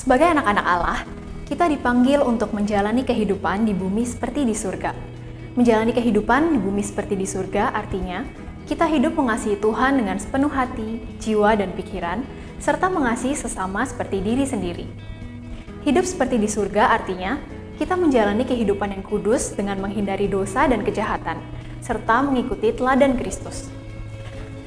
Sebagai anak-anak Allah, kita dipanggil untuk menjalani kehidupan di bumi seperti di surga. Menjalani kehidupan di bumi seperti di surga artinya, kita hidup mengasihi Tuhan dengan sepenuh hati, jiwa, dan pikiran, serta mengasihi sesama seperti diri sendiri. Hidup seperti di surga artinya, kita menjalani kehidupan yang kudus dengan menghindari dosa dan kejahatan, serta mengikuti teladan Kristus.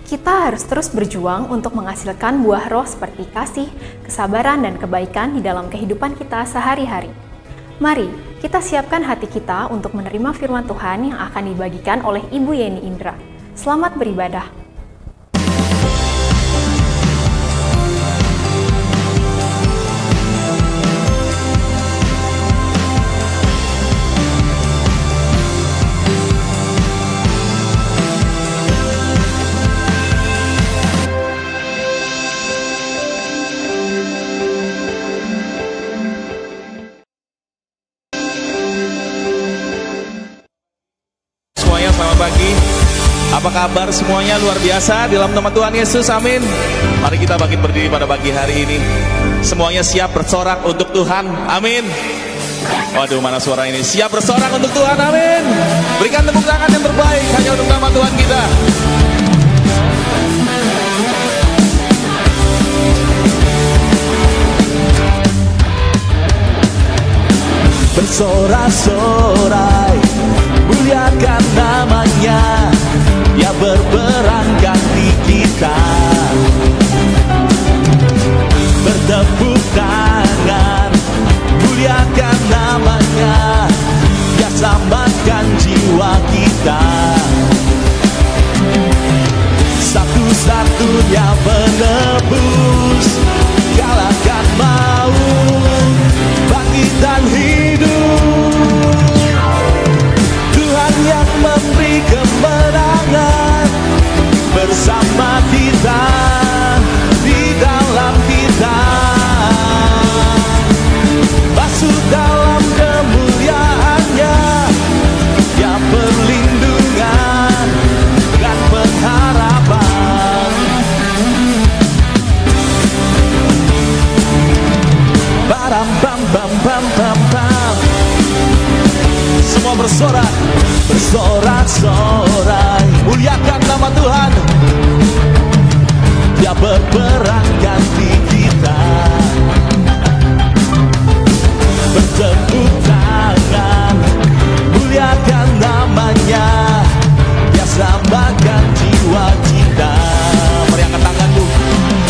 Kita harus terus berjuang untuk menghasilkan buah roh seperti kasih, kesabaran, dan kebaikan di dalam kehidupan kita sehari-hari. Mari, kita siapkan hati kita untuk menerima firman Tuhan yang akan dibagikan oleh Ibu Yeni Indra. Selamat beribadah. Selamat pagi. Apa kabar semuanya? Luar biasa dalam nama Tuhan Yesus, amin. Mari kita bangkit berdiri pada pagi hari ini. Semuanya siap bersorak untuk Tuhan, amin. Waduh, mana suara ini? Siap bersorak untuk Tuhan, amin. Berikan tepuk tangan yang terbaik hanya untuk nama Tuhan kita. Bersorak-sorai, muliakan namanya, Dia berperang ganti kita. Bertepuk tangan, muliakan namanya, Dia selamatkan jiwa kita. Satu-satunya penebus, kalahkan maut, bangkitan hidup. Tuhan yang memberi kemenangan bersama kita, di dalam kita. Masuk dalam kemuliaan-Nya, Dia perlindungan dan pengharapan. Baram bam bam bam bam bam. Semua bersorak, bersorak-sorai, muliakan nama Tuhan. Dia berperang ganti kita. Bertepuk tangan, muliakan namanya, Dia selamatkan jiwa kita. Mari angkat tanganmu.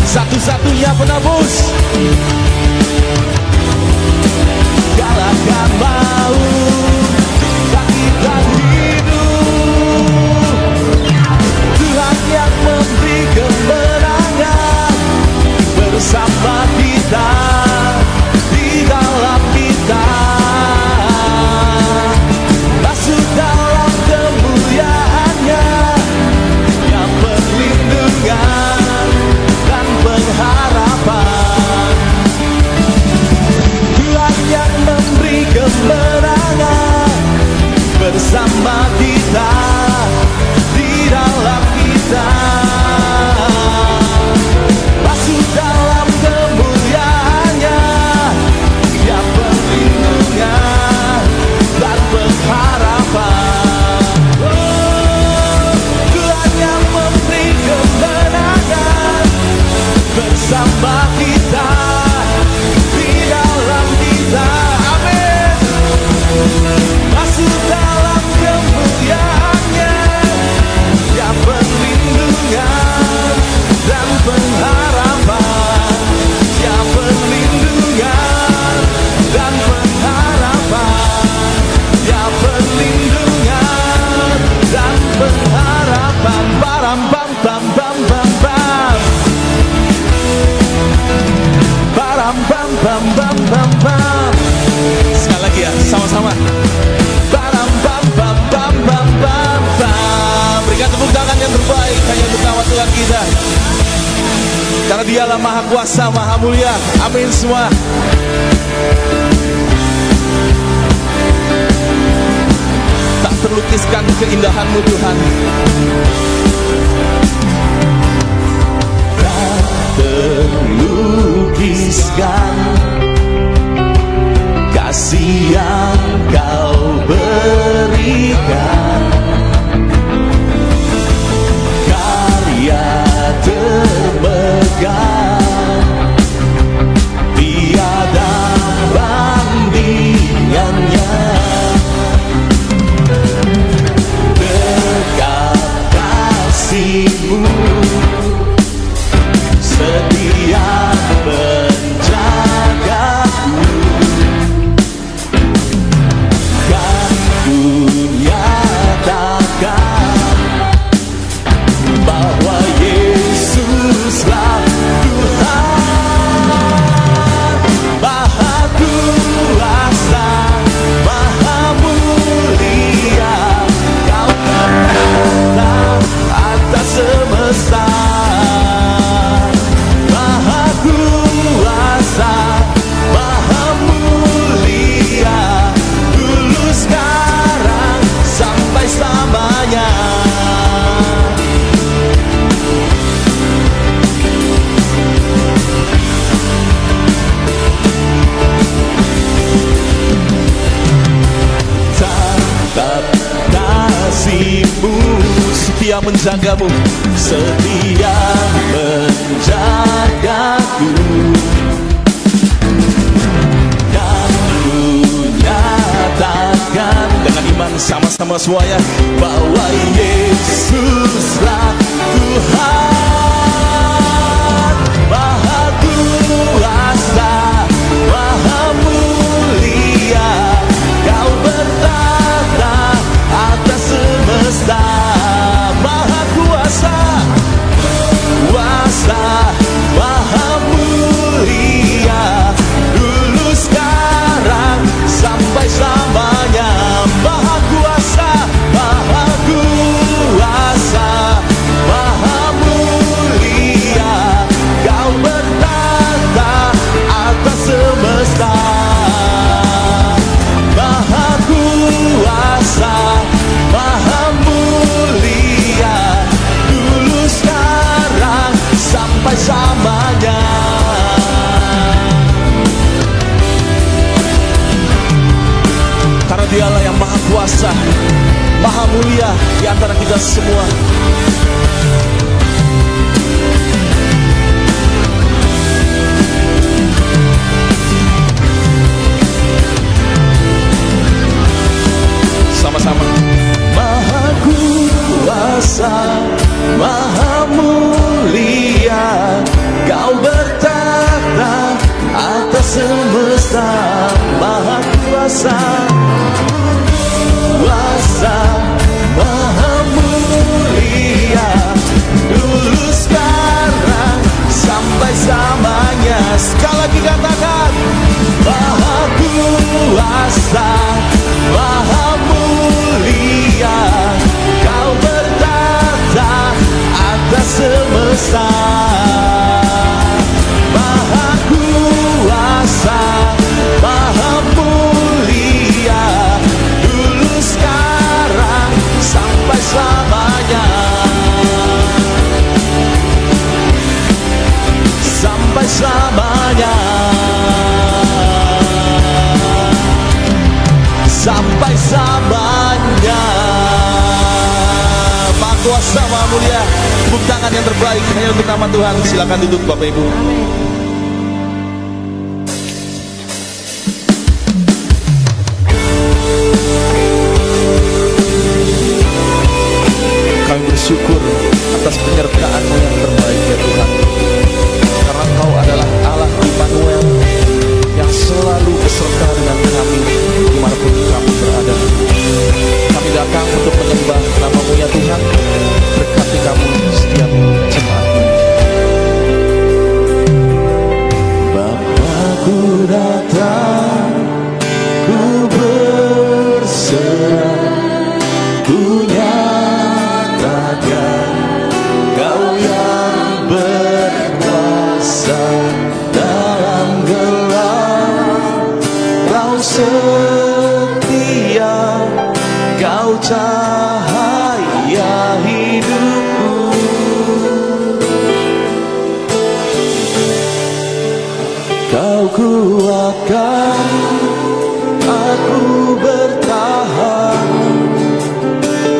Satu-satunya penebus, kalahkan maut, bangkitan hidup. Tuhan yang memberi kemenangan bersama kita, di dalam kita. Masuk dalam kemuliaan-Nya, Dia perlindungan dan pengharapan. Tuhan yang memberi kemenangan bersama kita, di dalam kita. Masuk dalam kemuliaan-Nya, Dia perlindungan dan pengharapan. Oh, Tuhan yang memberi kemenangan bersama kita, di dalam kita. Amin. Masuk dalam kemuliaan-Nya, Dia perlindungan dan pengharapan. Dia perlindungan dan pengharapan. Dia perlindungan dan pengharapan. Baram bam bam bam bam bam. Baram bam bam bam bam bam. Sekali lagi ya, sama-sama. Baram bam bam bam bam bam bam. Berikan tepuk tangan yang terbaik hanya untuk nama Tuhan kita. Karena Dialah Maha Kuasa, Maha Mulia. Amin semua. Tak terlukiskan keindahan-Mu Tuhan. Tak terlukiskan setia menjagamu, setia menjagaku. Dan ku nyatakan dengan iman sama-sama semuanya, bahwa Yesuslah Tuhan, Maha Kuasa, Maha Mulia. Kau bertata atas semesta, Maha Kuasa, Kuasa, Maha Mulia. Dulu, sekarang, sampai selamanya. Maha Kuasa, Maha Kuasa, Maha Mulia. Kau bertata atas semesta, Maha Kuasa, Maha Mulia. Dulu, sekarang, sampai selamanya. karena Dialah yang Maha Kuasa, Maha Mulia di antara kita semua. Sama-sama. Maha Kuasa, Maha Mulia. Kau bertata atas semesta, Maha Kuasa, Kuasa, Maha Mulia. Dulu, sekarang, sampai selamanya. Sekali lagi katakan, Maha Kuasa, Maha Mulia. Kau bertata atas semesta, Maha Kuasa, Maha Mulia. Dulu, sekarang, sampai selamanya. Sampai selamanya. Sampai selamanya. Maha Kuasa, Maha Mulia. Tepuk tangan yang terbaik hanya untuk nama Tuhan. Silakan duduk Bapak Ibu. Kami bersyukur atas penyertaan-Mu yang terbaik ya Tuhan. Karena Engkau adalah Allah Immanuel yang selalu beserta dengan kami dimanapun kami berada. Kami datang untuk menyembah nama-Mu ya Tuhan. Berkati kami setiap jemaat ini. Bapa, ku datang, ku berserah, ku nyatakan Kau yang berkuasa dalam gelap. Kau setia, Kau cahaya hidupku. Kau kuatkan aku bertahan.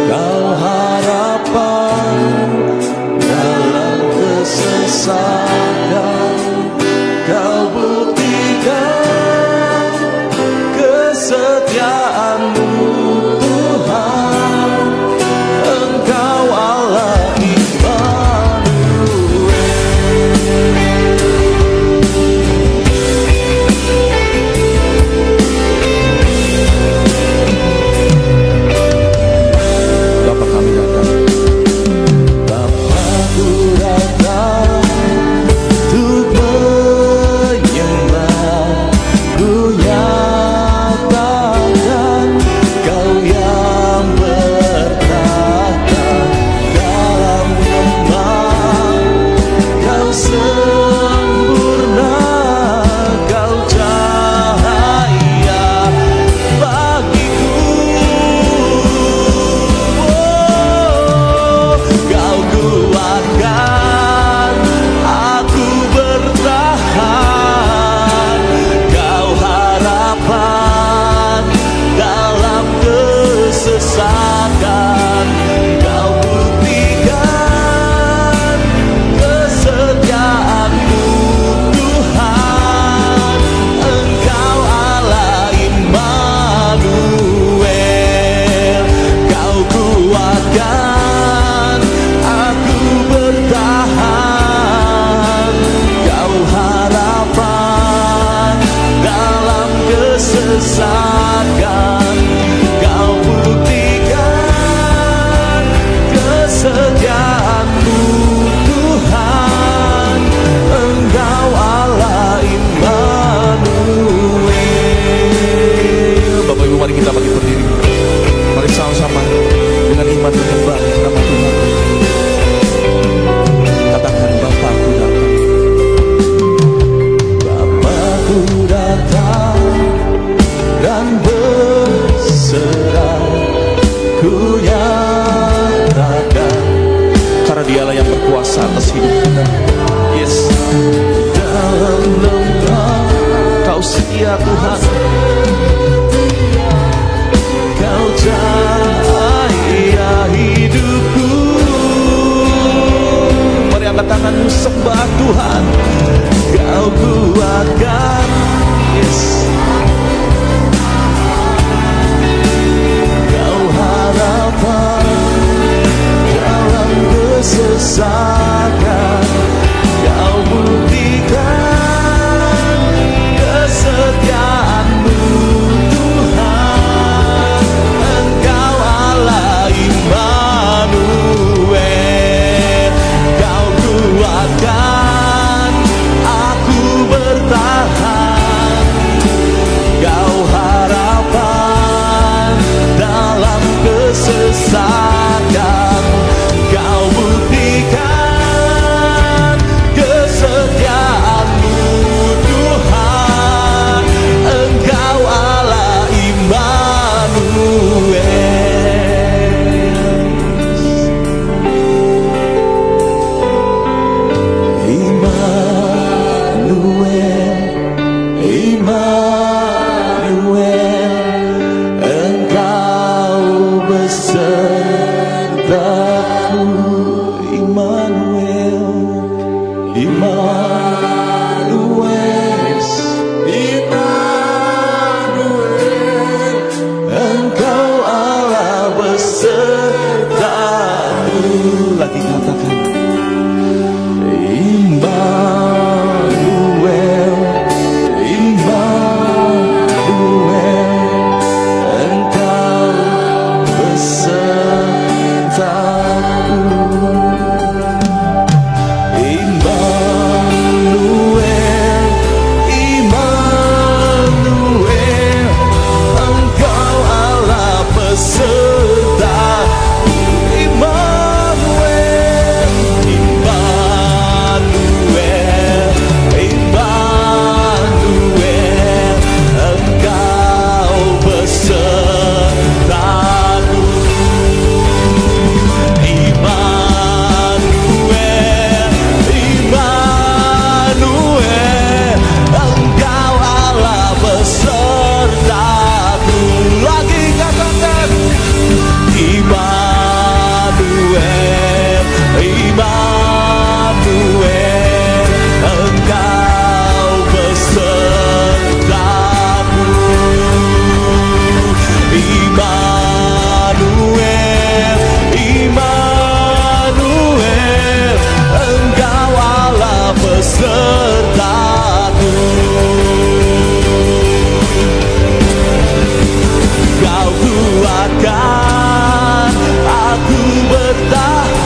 Kau harapan dalam kesesakan. Kau buktikan kesetiaan-Mu Tuhan. Engkau Allah Immanuel. Immanuel, Immanuel, Engkau Allah besertaku. Lagi katakan Immanuel, Immanuel, Engkau besertaku. Immanuel, Immanuel, Engkau Allah besertaku. Immanuel, Immanuel, Immanuel, Engkau besertaku. Immanuel, Immanuel, Engkau Allah besertaku. Lagi katakan Immanuel, Immanuel, Engkau besertaku. Immanuel, Immanuel, Engkau Allah besertaku. Kau kuatkan aku bertahan,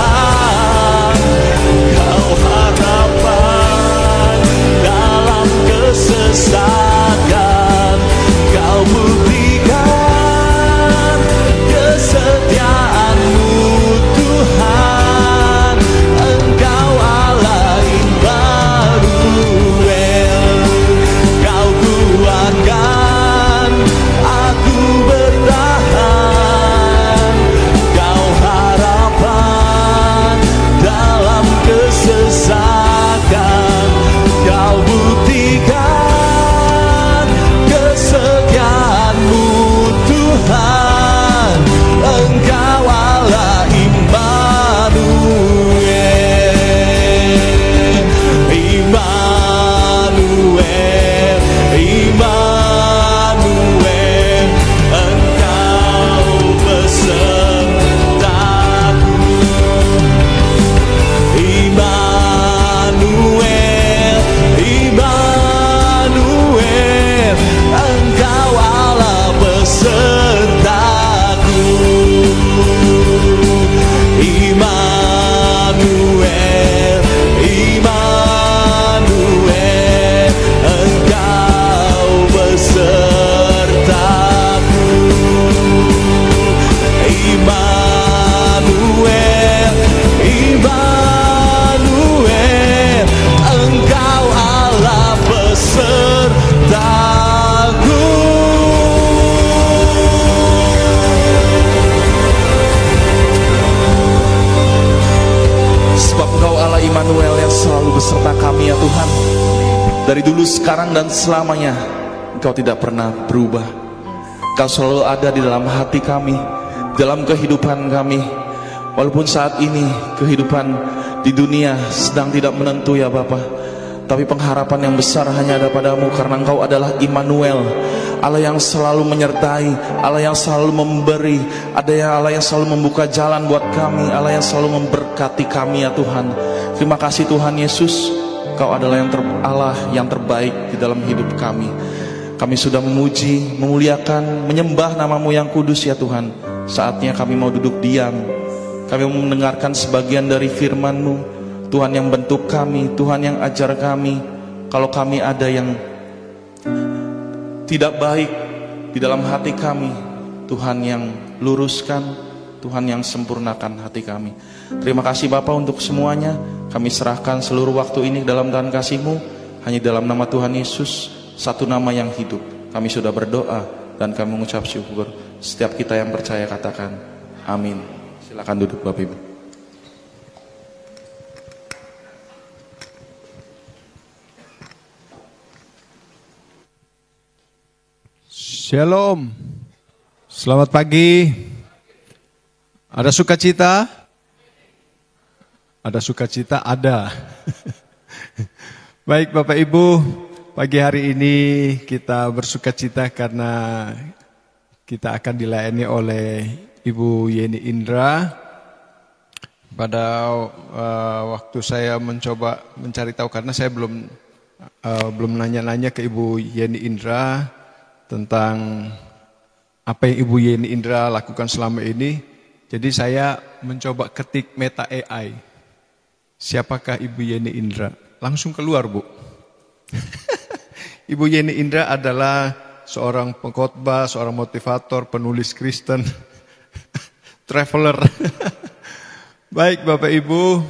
Kau harapan dalam kesesakan. Kau buktikan kesetiaan-Mu Tuhan, Engkau Allah Immanuel. Kau kuatkan aku bertahan, Kau harapan dalam kesesakan. Kau buktikan kesetiaan-Mu Tuhan, Engkau Allah Immanuel. Immanuel, Immanuel, Engkau besertaku. Immanuel, Immanuel, Engkau Allah besertaku. Immanuel, Immanuel, Engkau besertaku. Immanuel, Immanuel, Engkau Allah besertaku. Sebab Engkau Allah Immanuel yang selalu beserta kami ya Tuhan. Dari dulu, sekarang, dan selamanya Engkau tidak pernah berubah. Engkau selalu ada di dalam hati kami, dalam kehidupan kami. Walaupun saat ini kehidupan di dunia sedang tidak menentu ya Bapa, tapi pengharapan yang besar hanya ada padamu, karena Engkau adalah Immanuel, Allah yang selalu menyertai, Allah yang selalu memberi, Allah yang selalu membuka jalan buat kami, Allah yang selalu memberkati kami ya Tuhan. Terima kasih Tuhan Yesus, Kau adalah Allah yang terbaik di dalam hidup kami. Kami sudah memuji, memuliakan, menyembah nama-Mu yang kudus ya Tuhan. Saatnya kami mau duduk diam, kami mau mendengarkan sebagian dari firman-Mu. Tuhan yang bentuk kami, Tuhan yang ajar kami. Kalau kami ada yang tidak baik di dalam hati kami, Tuhan yang luruskan, Tuhan yang sempurnakan hati kami. Terima kasih Bapa untuk semuanya. Kami serahkan seluruh waktu ini dalam tangan kasih-Mu. Hanya dalam nama Tuhan Yesus, satu nama yang hidup, kami sudah berdoa dan kami mengucap syukur. Setiap kita yang percaya katakan amin. Silakan duduk Bapak Ibu. Shalom. Selamat pagi. Ada sukacita? Ada sukacita? Ada. Baik Bapak Ibu, pagi hari ini kita bersuka cita karena kita akan dilayani oleh Ibu Yeni Indra. Pada waktu saya mencoba mencari tahu, karena saya belum nanya-nanya ke Ibu Yeni Indra tentang apa yang Ibu Yeni Indra lakukan selama ini. Jadi saya mencoba ketik Meta AI. Siapakah Ibu Yeni Indra? Langsung keluar, Bu. Ibu Yeni Indra adalah seorang pengkhotbah, seorang motivator, penulis Kristen, traveler. Baik Bapak Ibu,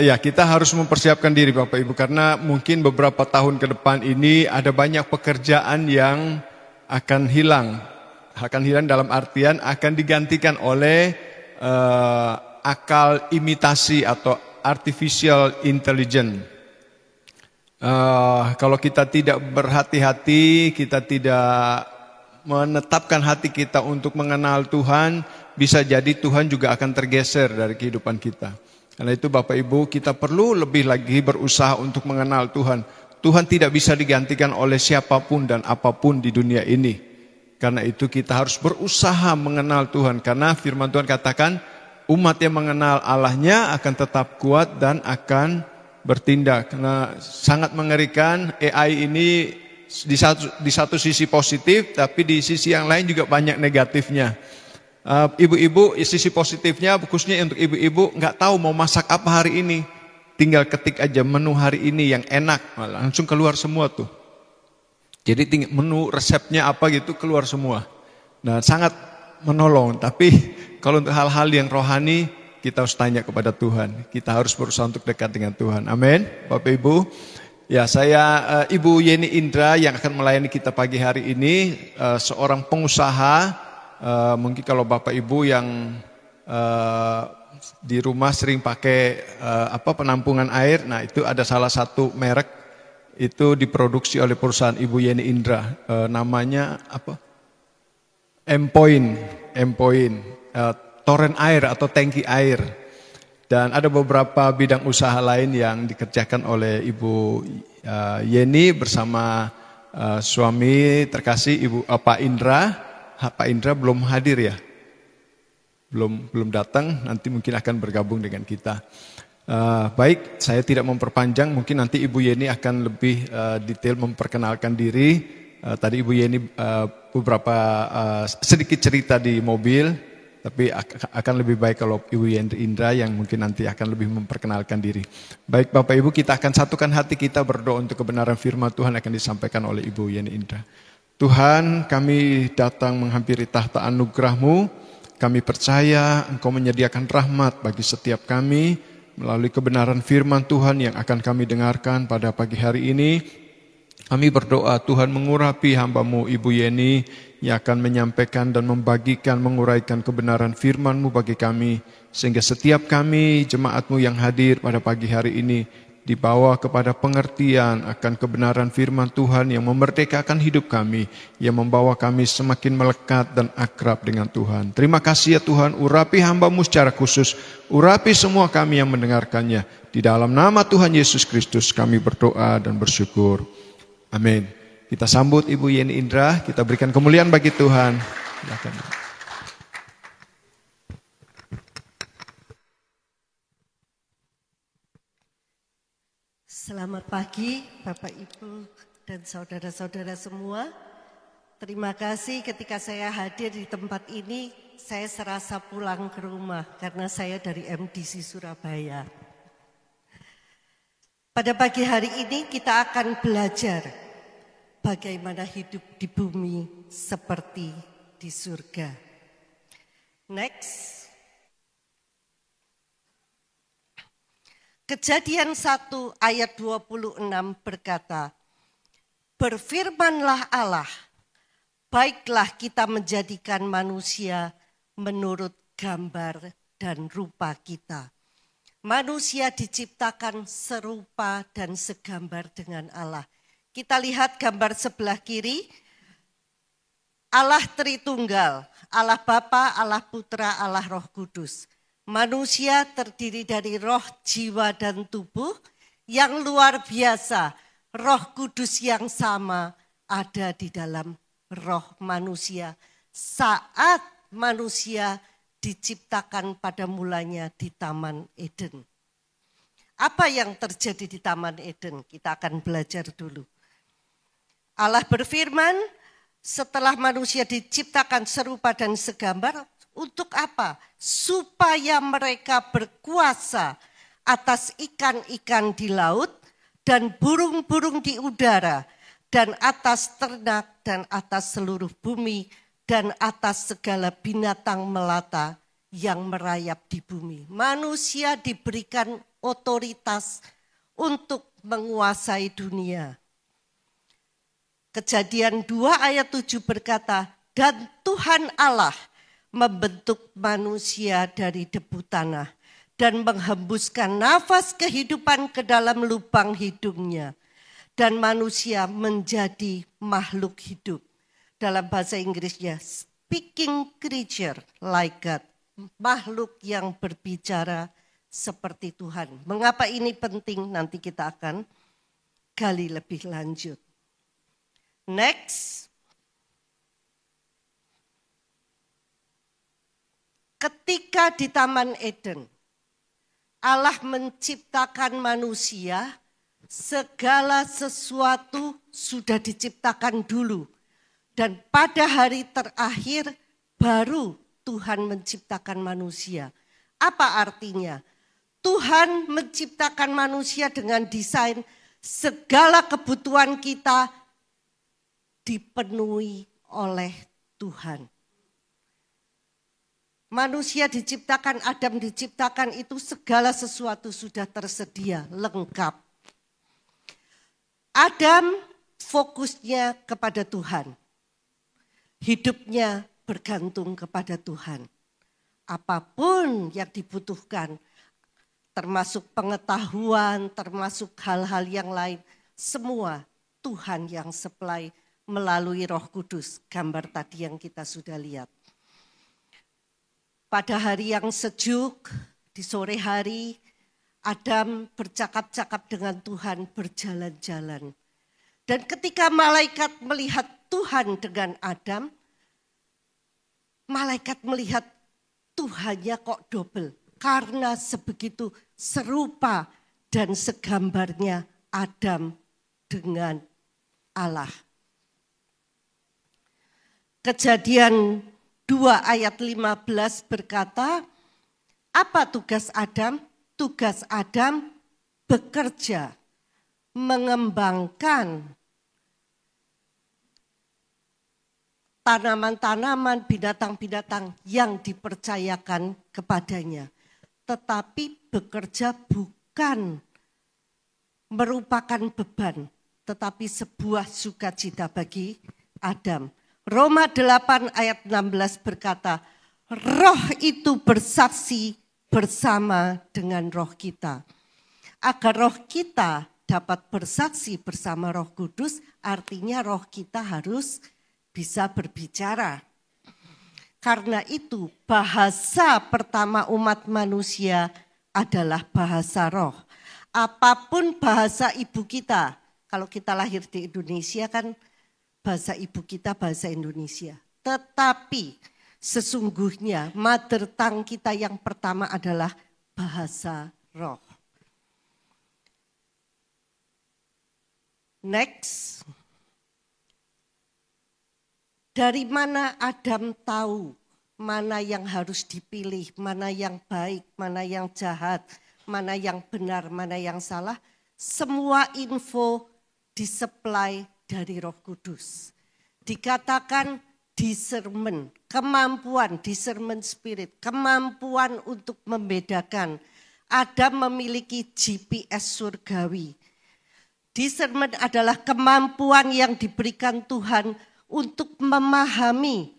ya kita harus mempersiapkan diri Bapak Ibu, karena mungkin beberapa tahun ke depan ini ada banyak pekerjaan yang akan hilang. Akan hilang dalam artian akan digantikan oleh akal imitasi atau artificial intelligence. Kalau kita tidak berhati-hati, kita tidak menetapkan hati kita untuk mengenal Tuhan, bisa jadi Tuhan juga akan tergeser dari kehidupan kita. Karena itu Bapak Ibu, kita perlu lebih lagi berusaha untuk mengenal Tuhan. Tuhan tidak bisa digantikan oleh siapapun dan apapun di dunia ini. Karena itu kita harus berusaha mengenal Tuhan. Karena firman Tuhan katakan, umat yang mengenal Allahnya akan tetap kuat dan akan bertindak. Karena sangat mengerikan, AI ini di satu sisi positif, tapi di sisi yang lain juga banyak negatifnya. Ibu-ibu, sisi positifnya khususnya untuk ibu-ibu nggak tahu mau masak apa hari ini, tinggal ketik aja menu hari ini yang enak, langsung keluar semua tuh. Jadi menu resepnya apa gitu keluar semua. Nah, sangat menolong. Tapi kalau untuk hal-hal yang rohani, kita harus tanya kepada Tuhan. Kita harus berusaha untuk dekat dengan Tuhan. Amin. Bapak Ibu, ya saya Ibu Yeni Indra yang akan melayani kita pagi hari ini, seorang pengusaha. Mungkin kalau Bapak Ibu yang di rumah sering pakai penampungan air, nah itu ada salah satu merek itu diproduksi oleh perusahaan Ibu Yeni Indra. Namanya apa? M-Point. Toren air atau tangki air. Dan ada beberapa bidang usaha lain yang dikerjakan oleh Ibu Yeni bersama suami terkasih Pak Indra. Pak Indra belum hadir ya? Belum datang, nanti mungkin akan bergabung dengan kita. Baik, saya tidak memperpanjang, mungkin nanti Ibu Yeni akan lebih detail memperkenalkan diri. Tadi Ibu Yeni beberapa sedikit cerita di mobil. Tapi akan lebih baik kalau Ibu Yeni Indra yang mungkin nanti akan lebih memperkenalkan diri. Baik Bapak Ibu, kita akan satukan hati kita berdoa untuk kebenaran firman Tuhan akan disampaikan oleh Ibu Yeni Indra. Tuhan, kami datang menghampiri tahta anugerah-Mu. Kami percaya Engkau menyediakan rahmat bagi setiap kami melalui kebenaran firman Tuhan yang akan kami dengarkan pada pagi hari ini. Kami berdoa Tuhan mengurapi hamba-Mu Ibu Yeni yang akan menyampaikan dan membagikan, menguraikan kebenaran firman-Mu bagi kami. Sehingga setiap kami, jemaat-Mu yang hadir pada pagi hari ini, dibawa kepada pengertian akan kebenaran firman Tuhan yang memerdekakan hidup kami, yang membawa kami semakin melekat dan akrab dengan Tuhan. Terima kasih ya Tuhan, urapi hamba-Mu secara khusus, urapi semua kami yang mendengarkannya. Di dalam nama Tuhan Yesus Kristus kami berdoa dan bersyukur. Amin. Kita sambut Ibu Yeni Indra, kita berikan kemuliaan bagi Tuhan. Silakan. Selamat pagi Bapak Ibu dan saudara-saudara semua. Terima kasih ketika saya hadir di tempat ini, saya serasa pulang ke rumah karena saya dari MDC Surabaya. Pada pagi hari ini kita akan belajar bagaimana hidup di bumi seperti di surga. Next. Kejadian 1 ayat 26 berkata, berfirmanlah Allah, baiklah kita menjadikan manusia menurut gambar dan rupa kita. Manusia diciptakan serupa dan segambar dengan Allah. Kita lihat gambar sebelah kiri, Allah Tritunggal, Allah Bapa, Allah Putra, Allah Roh Kudus. Manusia terdiri dari roh, jiwa, dan tubuh yang luar biasa. Roh Kudus yang sama ada di dalam roh manusia saat manusia diciptakan pada mulanya di Taman Eden. Apa yang terjadi di Taman Eden? Kita akan belajar dulu. Allah berfirman, setelah manusia diciptakan serupa dan segambar, untuk apa? Supaya mereka berkuasa atas ikan-ikan di laut dan burung-burung di udara, dan atas ternak dan atas seluruh bumi, dan atas segala binatang melata yang merayap di bumi. Manusia diberikan otoritas untuk menguasai dunia. Kejadian 2 ayat 7 berkata, dan Tuhan Allah membentuk manusia dari debu tanah dan menghembuskan nafas kehidupan ke dalam lubang hidungnya. Dan manusia menjadi makhluk hidup. Dalam bahasa Inggrisnya, speaking creature like God. Makhluk yang berbicara seperti Tuhan. Mengapa ini penting? Nanti kita akan gali lebih lanjut. Next. Ketika di Taman Eden, Allah menciptakan manusia, segala sesuatu sudah diciptakan dulu. Dan pada hari terakhir baru Tuhan menciptakan manusia. Apa artinya? Tuhan menciptakan manusia dengan desain segala kebutuhan kita dipenuhi oleh Tuhan. Manusia diciptakan, Adam diciptakan, itu segala sesuatu sudah tersedia, lengkap. Adam fokusnya kepada Tuhan. Hidupnya bergantung kepada Tuhan. Apapun yang dibutuhkan, termasuk pengetahuan, termasuk hal-hal yang lain, semua Tuhan yang supply melalui Roh Kudus, gambar tadi yang kita sudah lihat. Pada hari yang sejuk, di sore hari, Adam bercakap-cakap dengan Tuhan, berjalan-jalan. Dan ketika malaikat melihat Tuhan dengan Adam, malaikat melihat Tuhannya kok double. Karena sebegitu serupa dan segambarnya Adam dengan Allah. Kejadian 2 ayat 15 berkata, apa tugas Adam? Tugas Adam bekerja, mengembangkan tanaman-tanaman, binatang-binatang yang dipercayakan kepadanya. Tetapi bekerja bukan merupakan beban, tetapi sebuah sukacita bagi Adam. Roma 8 ayat 16 berkata, roh itu bersaksi bersama dengan roh kita. Agar roh kita dapat bersaksi bersama Roh Kudus, artinya roh kita harus bisa berbicara. Karena itu bahasa pertama umat manusia adalah bahasa roh. Apapun bahasa ibu kita, kalau kita lahir di Indonesia kan bahasa ibu kita bahasa Indonesia. Tetapi sesungguhnya mother tongue kita yang pertama adalah bahasa roh. Next. Dari mana Adam tahu mana yang harus dipilih, mana yang baik, mana yang jahat, mana yang benar, mana yang salah. Semua info disupply dari Roh Kudus. Dikatakan discernment, kemampuan, discernment spirit, kemampuan untuk membedakan. Adam memiliki GPS surgawi. Discernment adalah kemampuan yang diberikan Tuhan untuk memahami,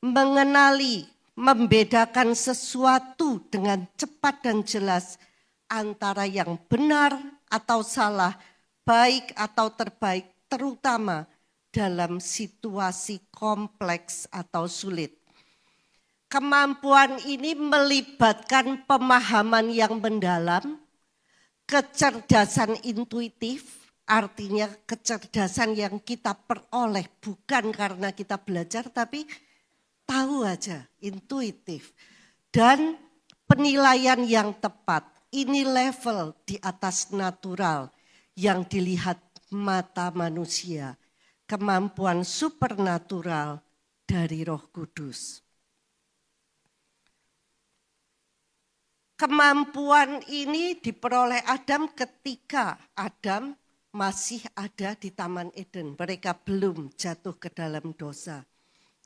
mengenali, membedakan sesuatu dengan cepat dan jelas antara yang benar atau salah, baik atau terbaik, terutama dalam situasi kompleks atau sulit. Kemampuan ini melibatkan pemahaman yang mendalam, kecerdasan intuitif, artinya kecerdasan yang kita peroleh bukan karena kita belajar, tapi tahu aja, intuitif. Dan penilaian yang tepat, ini level di atas natural yang dilihat mata manusia. Kemampuan supernatural dari Roh Kudus. Kemampuan ini diperoleh Adam ketika Adam masih ada di Taman Eden. Mereka belum jatuh ke dalam dosa.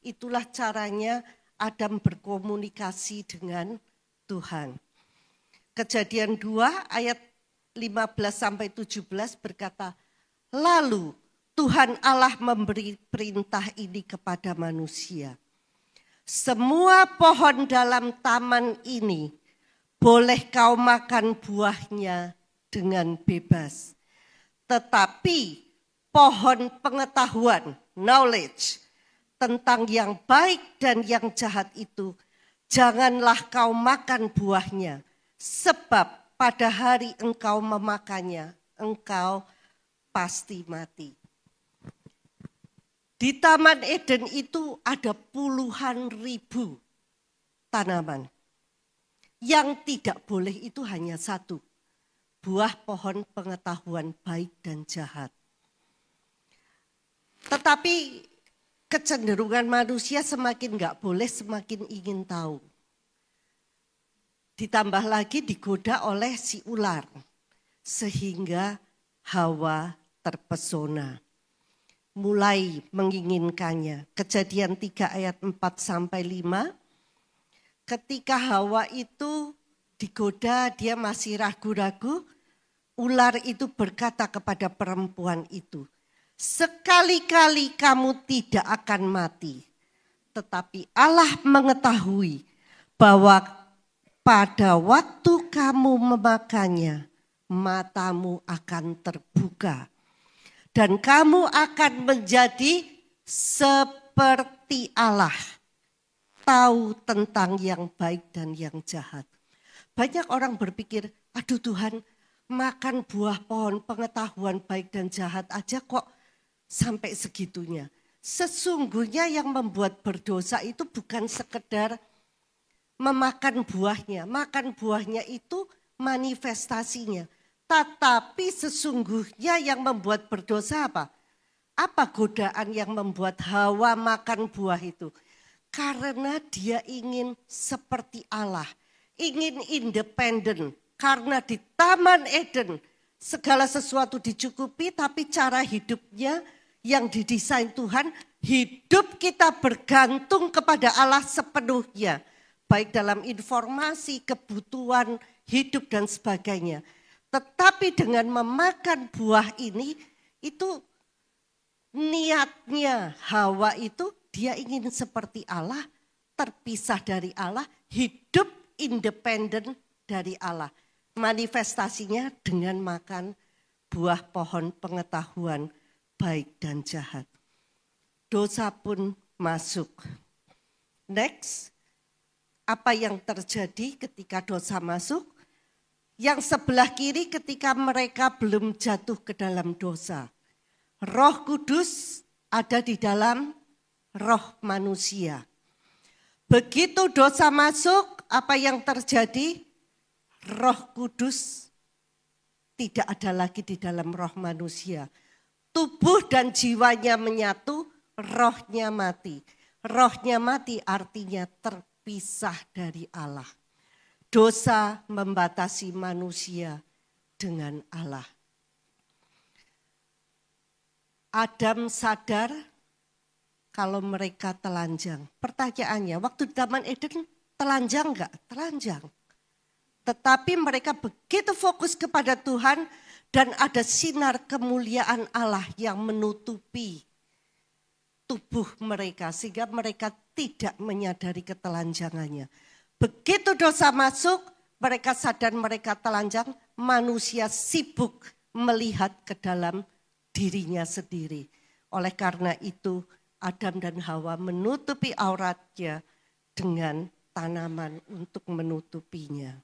Itulah caranya Adam berkomunikasi dengan Tuhan. Kejadian 2 ayat 15-17 berkata, lalu Tuhan Allah memberi perintah ini kepada manusia. Semua pohon dalam taman ini boleh kau makan buahnya dengan bebas. Tetapi pohon pengetahuan, knowledge, tentang yang baik dan yang jahat itu, janganlah kau makan buahnya. Sebab pada hari engkau memakannya, engkau pasti mati. Di Taman Eden itu ada puluhan ribu tanaman. Yang tidak boleh itu hanya satu, buah pohon pengetahuan baik dan jahat. Tetapi kecenderungan manusia semakin gak boleh, semakin ingin tahu. Ditambah lagi digoda oleh si ular, sehingga Hawa terpesona. Mulai menginginkannya. Kejadian 3 ayat 4-5. Ketika Hawa itu digoda, dia masih ragu-ragu. Ular itu berkata kepada perempuan itu, sekali-kali kamu tidak akan mati. Tetapi Allah mengetahui bahwa pada waktu kamu memakannya, matamu akan terbuka. Dan kamu akan menjadi seperti Allah. Tahu tentang yang baik dan yang jahat. Banyak orang berpikir, aduh Tuhan, makan buah pohon pengetahuan baik dan jahat aja kok sampai segitunya. Sesungguhnya yang membuat berdosa itu bukan sekedar memakan buahnya. Makan buahnya itu manifestasinya. Tetapi sesungguhnya yang membuat berdosa apa? Apa godaan yang membuat Hawa makan buah itu? Karena dia ingin seperti Allah, ingin independen. Karena di Taman Eden segala sesuatu dicukupi, tapi cara hidupnya yang didesain Tuhan, hidup kita bergantung kepada Allah sepenuhnya. Baik dalam informasi, kebutuhan hidup dan sebagainya. Tetapi dengan memakan buah ini, itu niatnya Hawa itu, dia ingin seperti Allah, terpisah dari Allah, hidup independen dari Allah. Manifestasinya dengan makan buah pohon pengetahuan baik dan jahat. Dosa pun masuk. Next, apa yang terjadi ketika dosa masuk? Yang sebelah kiri ketika mereka belum jatuh ke dalam dosa. Roh Kudus ada di dalam roh manusia. Begitu dosa masuk, apa yang terjadi? Roh Kudus tidak ada lagi di dalam roh manusia. Tubuh dan jiwanya menyatu, rohnya mati. Rohnya mati artinya terpisah dari Allah. Dosa membatasi manusia dengan Allah. Adam sadar kalau mereka telanjang. Pertanyaannya, waktu di Taman Eden telanjang enggak? Telanjang. Tetapi mereka begitu fokus kepada Tuhan dan ada sinar kemuliaan Allah yang menutupi tubuh mereka sehingga mereka tidak menyadari ketelanjangannya. Begitu dosa masuk, mereka sadar mereka telanjang, manusia sibuk melihat ke dalam dirinya sendiri. Oleh karena itu, Adam dan Hawa menutupi auratnya dengan tanaman untuk menutupinya.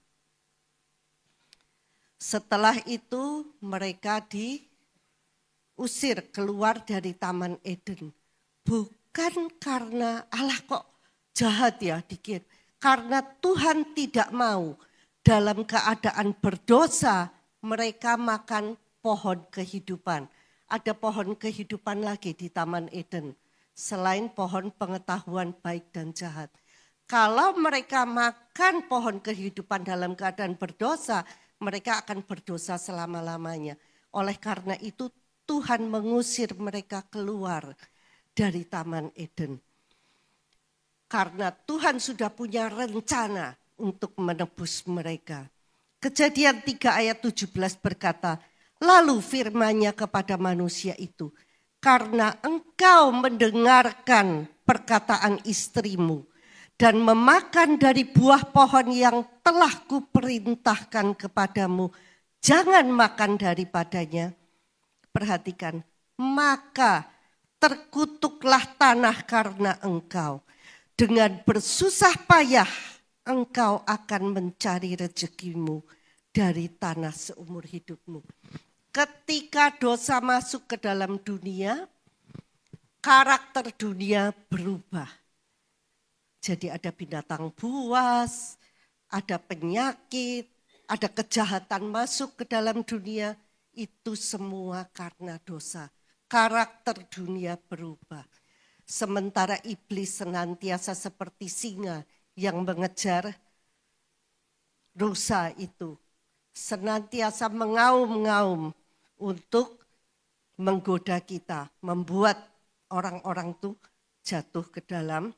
Setelah itu mereka diusir keluar dari Taman Eden. Bukan karena Allah kok jahat ya dikit. Karena Tuhan tidak mau dalam keadaan berdosa mereka makan pohon kehidupan. Ada pohon kehidupan lagi di Taman Eden. Selain pohon pengetahuan baik dan jahat. Kalau mereka makan pohon kehidupan dalam keadaan berdosa, mereka akan berdosa selama-lamanya. Oleh karena itu Tuhan mengusir mereka keluar dari Taman Eden. Karena Tuhan sudah punya rencana untuk menebus mereka. Kejadian 3 ayat 17 berkata, lalu firman-Nya kepada manusia itu, karena engkau mendengarkan perkataan istrimu dan memakan dari buah pohon yang telah kuperintahkan kepadamu, jangan makan daripadanya. Perhatikan, maka terkutuklah tanah karena engkau. Dengan bersusah payah engkau akan mencari rezekimu dari tanah seumur hidupmu. Ketika dosa masuk ke dalam dunia, karakter dunia berubah. Jadi ada binatang buas, ada penyakit, ada kejahatan masuk ke dalam dunia. Itu semua karena dosa. Karakter dunia berubah. Sementara iblis senantiasa seperti singa yang mengejar dosa itu. Senantiasa mengaum-ngaum untuk menggoda kita. Membuat orang-orang itu jatuh ke dalam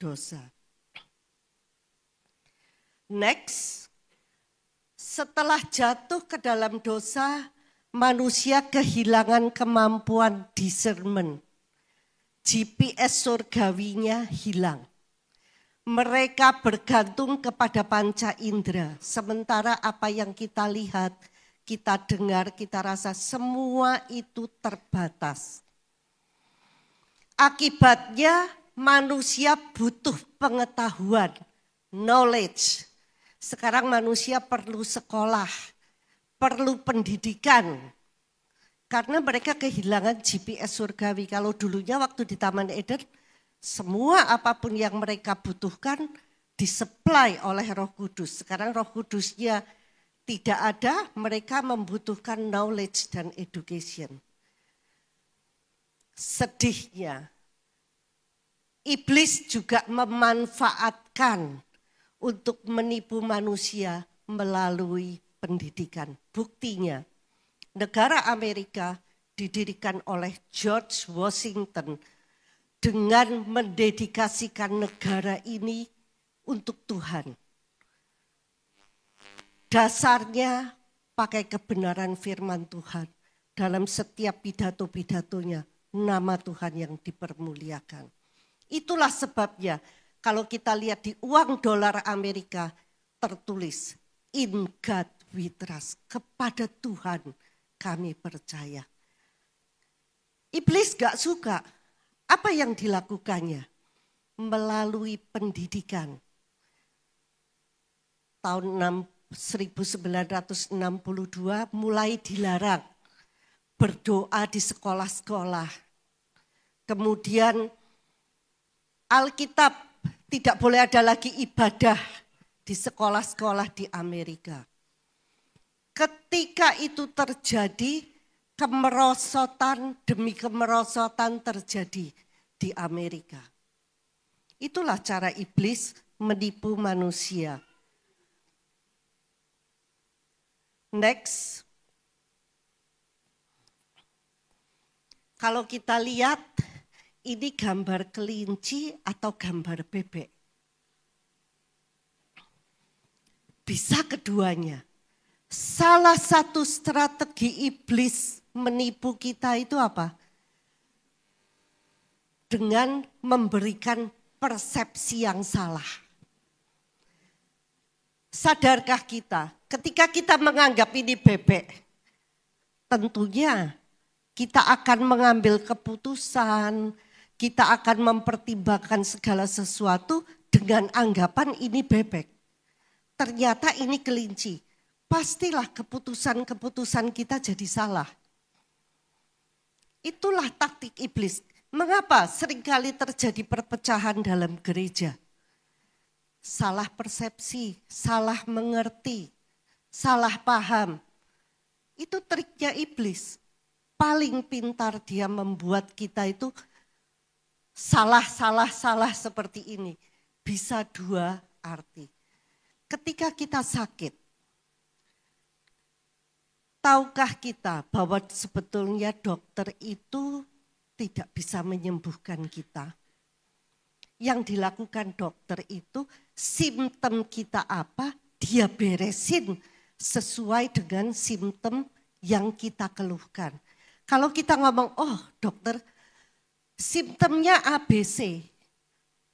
dosa. Next, setelah jatuh ke dalam dosa, manusia kehilangan kemampuan discernment. GPS surgawinya hilang. Mereka bergantung kepada panca indera. Sementara apa yang kita lihat, kita dengar, kita rasa semua itu terbatas. Akibatnya manusia butuh pengetahuan, knowledge. Sekarang manusia perlu sekolah, perlu pendidikan. Karena mereka kehilangan GPS surgawi. Kalau dulunya waktu di Taman Eden, semua apapun yang mereka butuhkan disuplai oleh Roh Kudus. Sekarang Roh Kudusnya tidak ada, mereka membutuhkan knowledge dan education. Sedihnya, iblis juga memanfaatkan untuk menipu manusia melalui pendidikan. Buktinya, negara Amerika didirikan oleh George Washington dengan mendedikasikan negara ini untuk Tuhan. Dasarnya pakai kebenaran firman Tuhan. Dalam setiap pidato-pidatonya, nama Tuhan yang dipermuliakan. Itulah sebabnya kalau kita lihat di uang dolar Amerika tertulis, in God we trust, kepada Tuhan kami percaya. Iblis gak suka. Apa yang dilakukannya? Melalui pendidikan. Tahun 1962 mulai dilarang berdoa di sekolah-sekolah. Kemudian Alkitab tidak boleh ada lagi ibadah di sekolah-sekolah di Amerika. Ketika itu terjadi, kemerosotan demi kemerosotan terjadi di Amerika. Itulah cara iblis menipu manusia. Next. Kalau kita lihat, ini gambar kelinci atau gambar bebek. Bisa keduanya. Salah satu strategi iblis menipu kita itu apa? Dengan memberikan persepsi yang salah. Sadarkah kita, ketika kita menganggap ini bebek, tentunya kita akan mengambil keputusan, kita akan mempertimbangkan segala sesuatu dengan anggapan ini bebek. Ternyata ini kelinci. pastilah keputusan-keputusan kita jadi salah. Itulah taktik iblis. Mengapa seringkali terjadi perpecahan dalam gereja? Salah persepsi, salah mengerti, salah paham. Itu triknya iblis. Paling pintar dia membuat kita itu salah seperti ini. Bisa dua arti. Ketika kita sakit, tahukah kita bahwa sebetulnya dokter itu tidak bisa menyembuhkan kita? Yang dilakukan dokter itu simptom kita apa, dia beresin sesuai dengan simptom yang kita keluhkan. Kalau kita ngomong, oh dokter simptomnya ABC,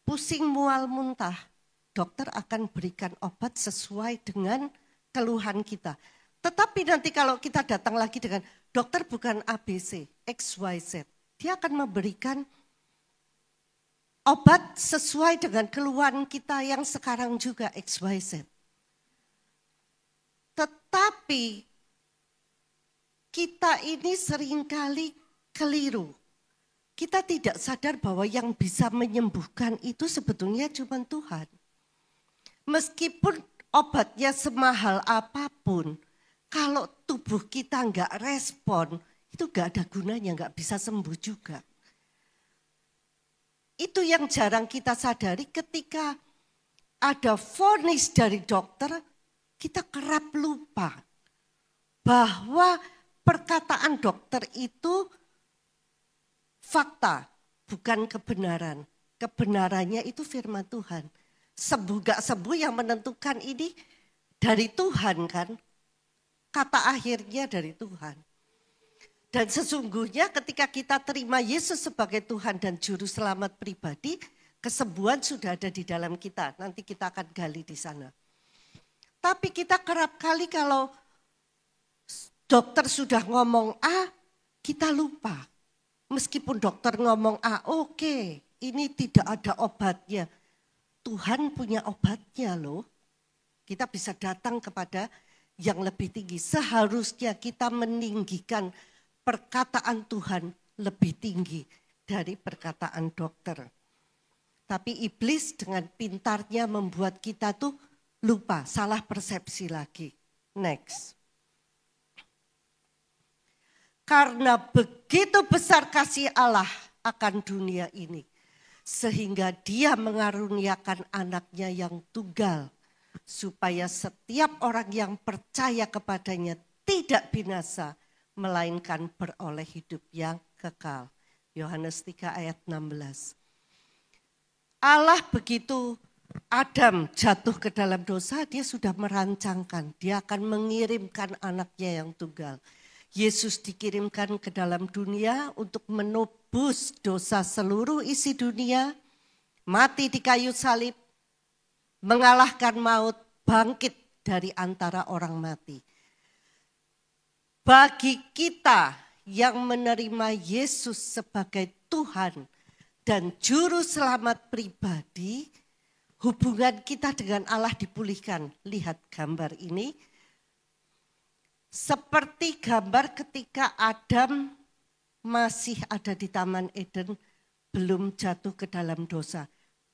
pusing mual muntah, dokter akan berikan obat sesuai dengan keluhan kita. Tetapi nanti kalau kita datang lagi dengan dokter bukan ABC, XYZ, dia akan memberikan obat sesuai dengan keluhan kita yang sekarang juga XYZ. Tetapi kita ini seringkali keliru. Kita tidak sadar bahwa yang bisa menyembuhkan itu sebetulnya cuma Tuhan. Meskipun obatnya semahal apapun, kalau tubuh kita enggak respon, itu enggak ada gunanya, enggak bisa sembuh juga. Itu yang jarang kita sadari ketika ada vonis dari dokter, kita kerap lupa bahwa perkataan dokter itu fakta, bukan kebenaran. Kebenarannya itu firman Tuhan. Sembuh gak sembuh yang menentukan ini dari Tuhan kan. Kata akhirnya dari Tuhan. Dan sesungguhnya ketika kita terima Yesus sebagai Tuhan dan Juru Selamat pribadi, kesembuhan sudah ada di dalam kita. Nanti kita akan gali di sana. Tapi kita kerap kali kalau dokter sudah ngomong A, kita lupa. Meskipun dokter ngomong A, oke, ini tidak ada obatnya. Tuhan punya obatnya loh. Kita bisa datang kepada yang lebih tinggi. Seharusnya kita meninggikan perkataan Tuhan lebih tinggi dari perkataan dokter. Tapi iblis dengan pintarnya membuat kita tuh lupa, salah persepsi lagi. Next. Karena begitu besar kasih Allah akan dunia ini, sehingga Dia mengaruniakan anaknya yang tunggal, supaya setiap orang yang percaya kepadanya tidak binasa, melainkan beroleh hidup yang kekal. Yohanes 3 ayat 16. Allah begitu Adam jatuh ke dalam dosa, dia sudah merancangkan, dia akan mengirimkan anaknya yang tunggal. Yesus dikirimkan ke dalam dunia untuk menebus dosa seluruh isi dunia, mati di kayu salib, mengalahkan maut, bangkit dari antara orang mati. Bagi kita yang menerima Yesus sebagai Tuhan dan Juru Selamat pribadi, hubungan kita dengan Allah dipulihkan. Lihat gambar ini. Seperti gambar ketika Adam masih ada di Taman Eden, belum jatuh ke dalam dosa.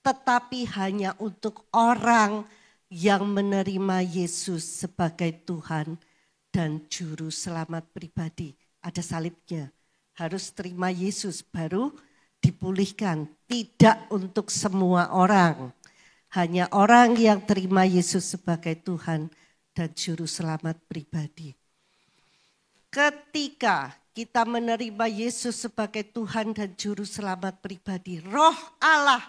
Tetapi hanya untuk orang yang menerima Yesus sebagai Tuhan dan Juru Selamat pribadi. Ada salibnya. Harus terima Yesus baru dipulihkan. Tidak untuk semua orang. Hanya orang yang terima Yesus sebagai Tuhan dan Juru Selamat pribadi. Ketika kita menerima Yesus sebagai Tuhan dan Juru Selamat pribadi, Roh Allah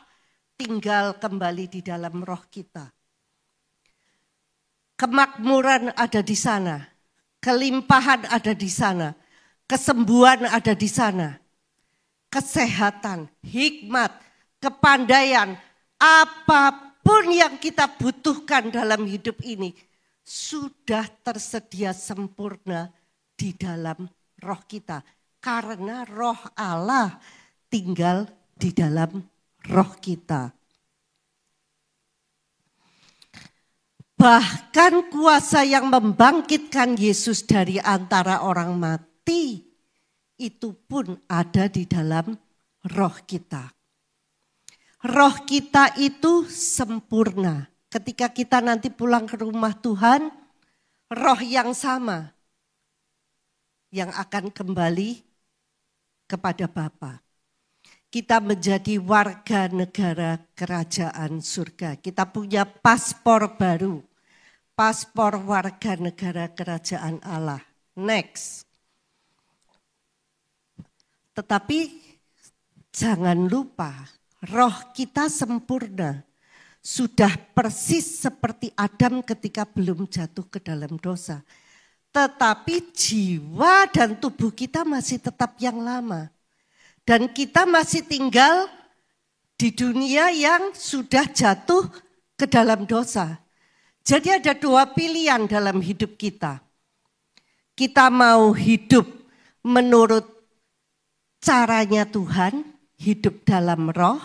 tinggal kembali di dalam roh kita. Kemakmuran ada di sana. Kelimpahan ada di sana, kesembuhan ada di sana, kesehatan, hikmat, kepandaian, apapun yang kita butuhkan dalam hidup ini sudah tersedia sempurna di dalam roh kita. Karena roh Allah tinggal di dalam roh kita. bahkan kuasa yang membangkitkan Yesus dari antara orang mati, itu pun ada di dalam roh kita. Roh kita itu sempurna. Ketika kita nanti pulang ke rumah Tuhan, roh yang sama yang akan kembali kepada Bapa. Kita menjadi warga negara kerajaan surga. Kita punya paspor baru. Paspor warga negara kerajaan Allah. Next. Tetapi jangan lupa, roh kita sempurna. Sudah persis seperti Adam ketika belum jatuh ke dalam dosa. Tetapi jiwa dan tubuh kita masih tetap yang lama. Dan kita masih tinggal di dunia yang sudah jatuh ke dalam dosa. Jadi ada dua pilihan dalam hidup kita. Kita mau hidup menurut caranya Tuhan, hidup dalam roh,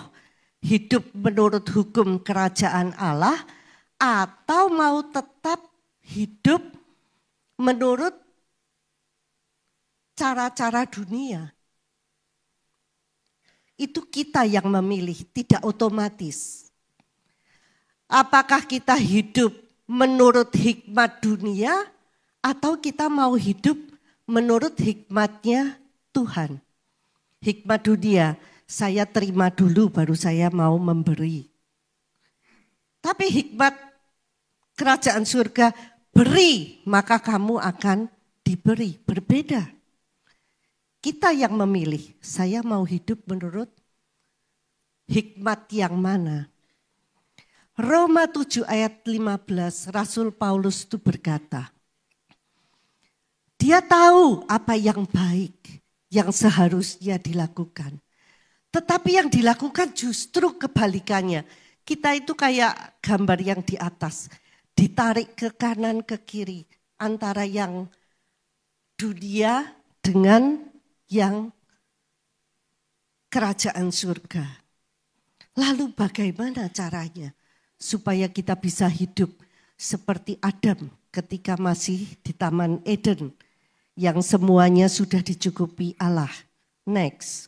hidup menurut hukum kerajaan Allah, atau mau tetap hidup menurut cara-cara dunia. Itu kita yang memilih, tidak otomatis. Apakah kita hidup menurut hikmat dunia atau kita mau hidup menurut hikmatnya Tuhan? Hikmat dunia, saya terima dulu baru saya mau memberi. Tapi hikmat kerajaan surga, beri maka kamu akan diberi. Berbeda. Kita yang memilih, saya mau hidup menurut hikmat yang mana. Roma 7 ayat 15, Rasul Paulus itu berkata, dia tahu apa yang baik, yang seharusnya dilakukan. Tetapi yang dilakukan justru kebalikannya. Kita itu kayak gambar yang di atas, ditarik ke kanan ke kiri, antara yang dunia dengan yang kerajaan surga. Lalu bagaimana caranya supaya kita bisa hidup seperti Adam ketika masih di Taman Eden yang semuanya sudah dicukupi Allah. Next.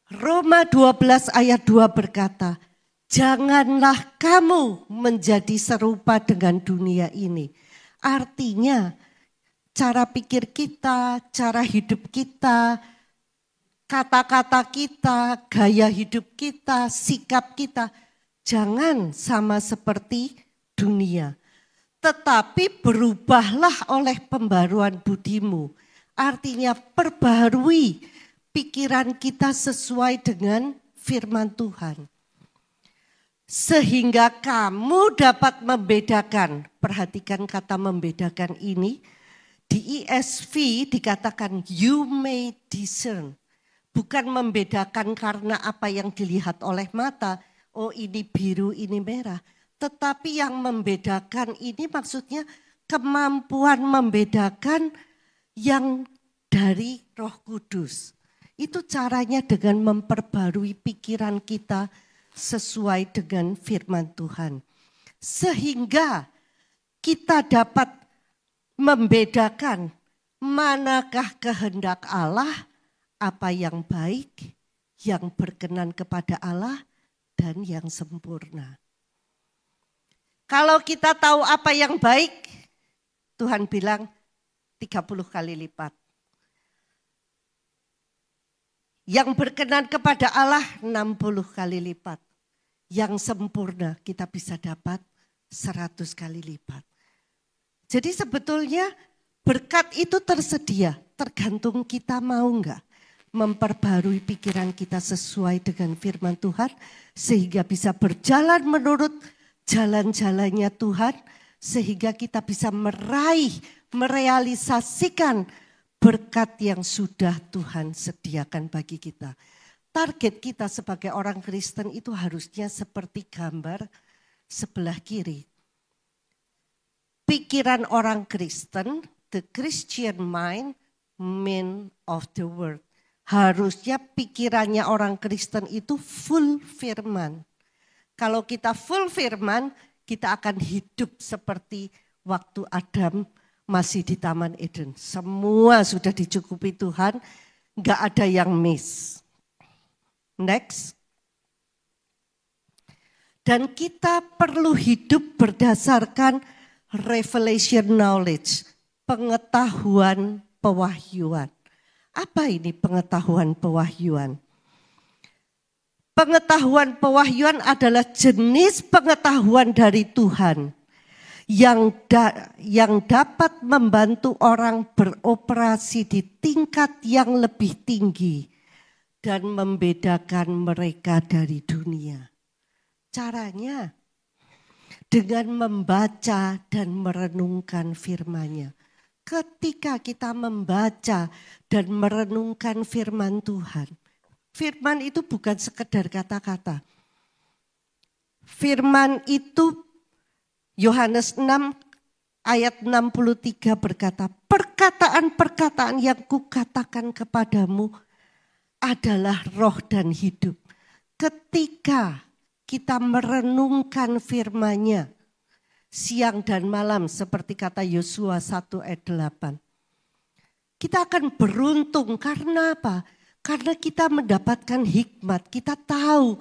Roma 12 ayat 2 berkata, janganlah kamu menjadi serupa dengan dunia ini. Artinya cara pikir kita, cara hidup kita, kata-kata kita, gaya hidup kita, sikap kita, jangan sama seperti dunia. Tetapi berubahlah oleh pembaruan budimu. Artinya perbarui pikiran kita sesuai dengan firman Tuhan. Sehingga kamu dapat membedakan, perhatikan kata membedakan ini, di ESV dikatakan you may discern. Bukan membedakan karena apa yang dilihat oleh mata, oh ini biru, ini merah. Tetapi yang membedakan ini maksudnya kemampuan membedakan yang dari Roh Kudus. Itu caranya dengan memperbarui pikiran kita sesuai dengan firman Tuhan. Sehingga kita dapat membedakan manakah kehendak Allah, apa yang baik, yang berkenan kepada Allah, dan yang sempurna. Kalau kita tahu apa yang baik, Tuhan bilang 30 kali lipat. Yang berkenan kepada Allah 60 kali lipat. Yang sempurna kita bisa dapat 100 kali lipat. Jadi sebetulnya berkat itu tersedia, tergantung kita mau enggak memperbarui pikiran kita sesuai dengan firman Tuhan sehingga bisa berjalan menurut jalan-jalannya Tuhan sehingga kita bisa meraih, merealisasikan berkat yang sudah Tuhan sediakan bagi kita. Target kita sebagai orang Kristen itu harusnya seperti gambar sebelah kiri. Pikiran orang Kristen, the Christian mind of the world. Harusnya pikirannya orang Kristen itu full firman. Kalau kita full firman, kita akan hidup seperti waktu Adam masih di Taman Eden. Semua sudah dicukupi Tuhan, nggak ada yang miss. Next. Dan kita perlu hidup berdasarkan revelation knowledge, pengetahuan pewahyuan. Apa ini pengetahuan pewahyuan? Pengetahuan pewahyuan adalah jenis pengetahuan dari Tuhan yang dapat membantu orang beroperasi di tingkat yang lebih tinggi dan membedakan mereka dari dunia. Caranya dengan membaca dan merenungkan firman-Nya. Ketika kita membaca dan merenungkan firman Tuhan, firman itu bukan sekedar kata-kata. Firman itu Yohanes 6 ayat 63 berkata, perkataan-perkataan yang kukatakan kepadamu adalah roh dan hidup. Ketika kita merenungkan firman-Nya siang dan malam seperti kata Yosua 1 ayat 8. Kita akan beruntung karena apa? Karena kita mendapatkan hikmat, kita tahu,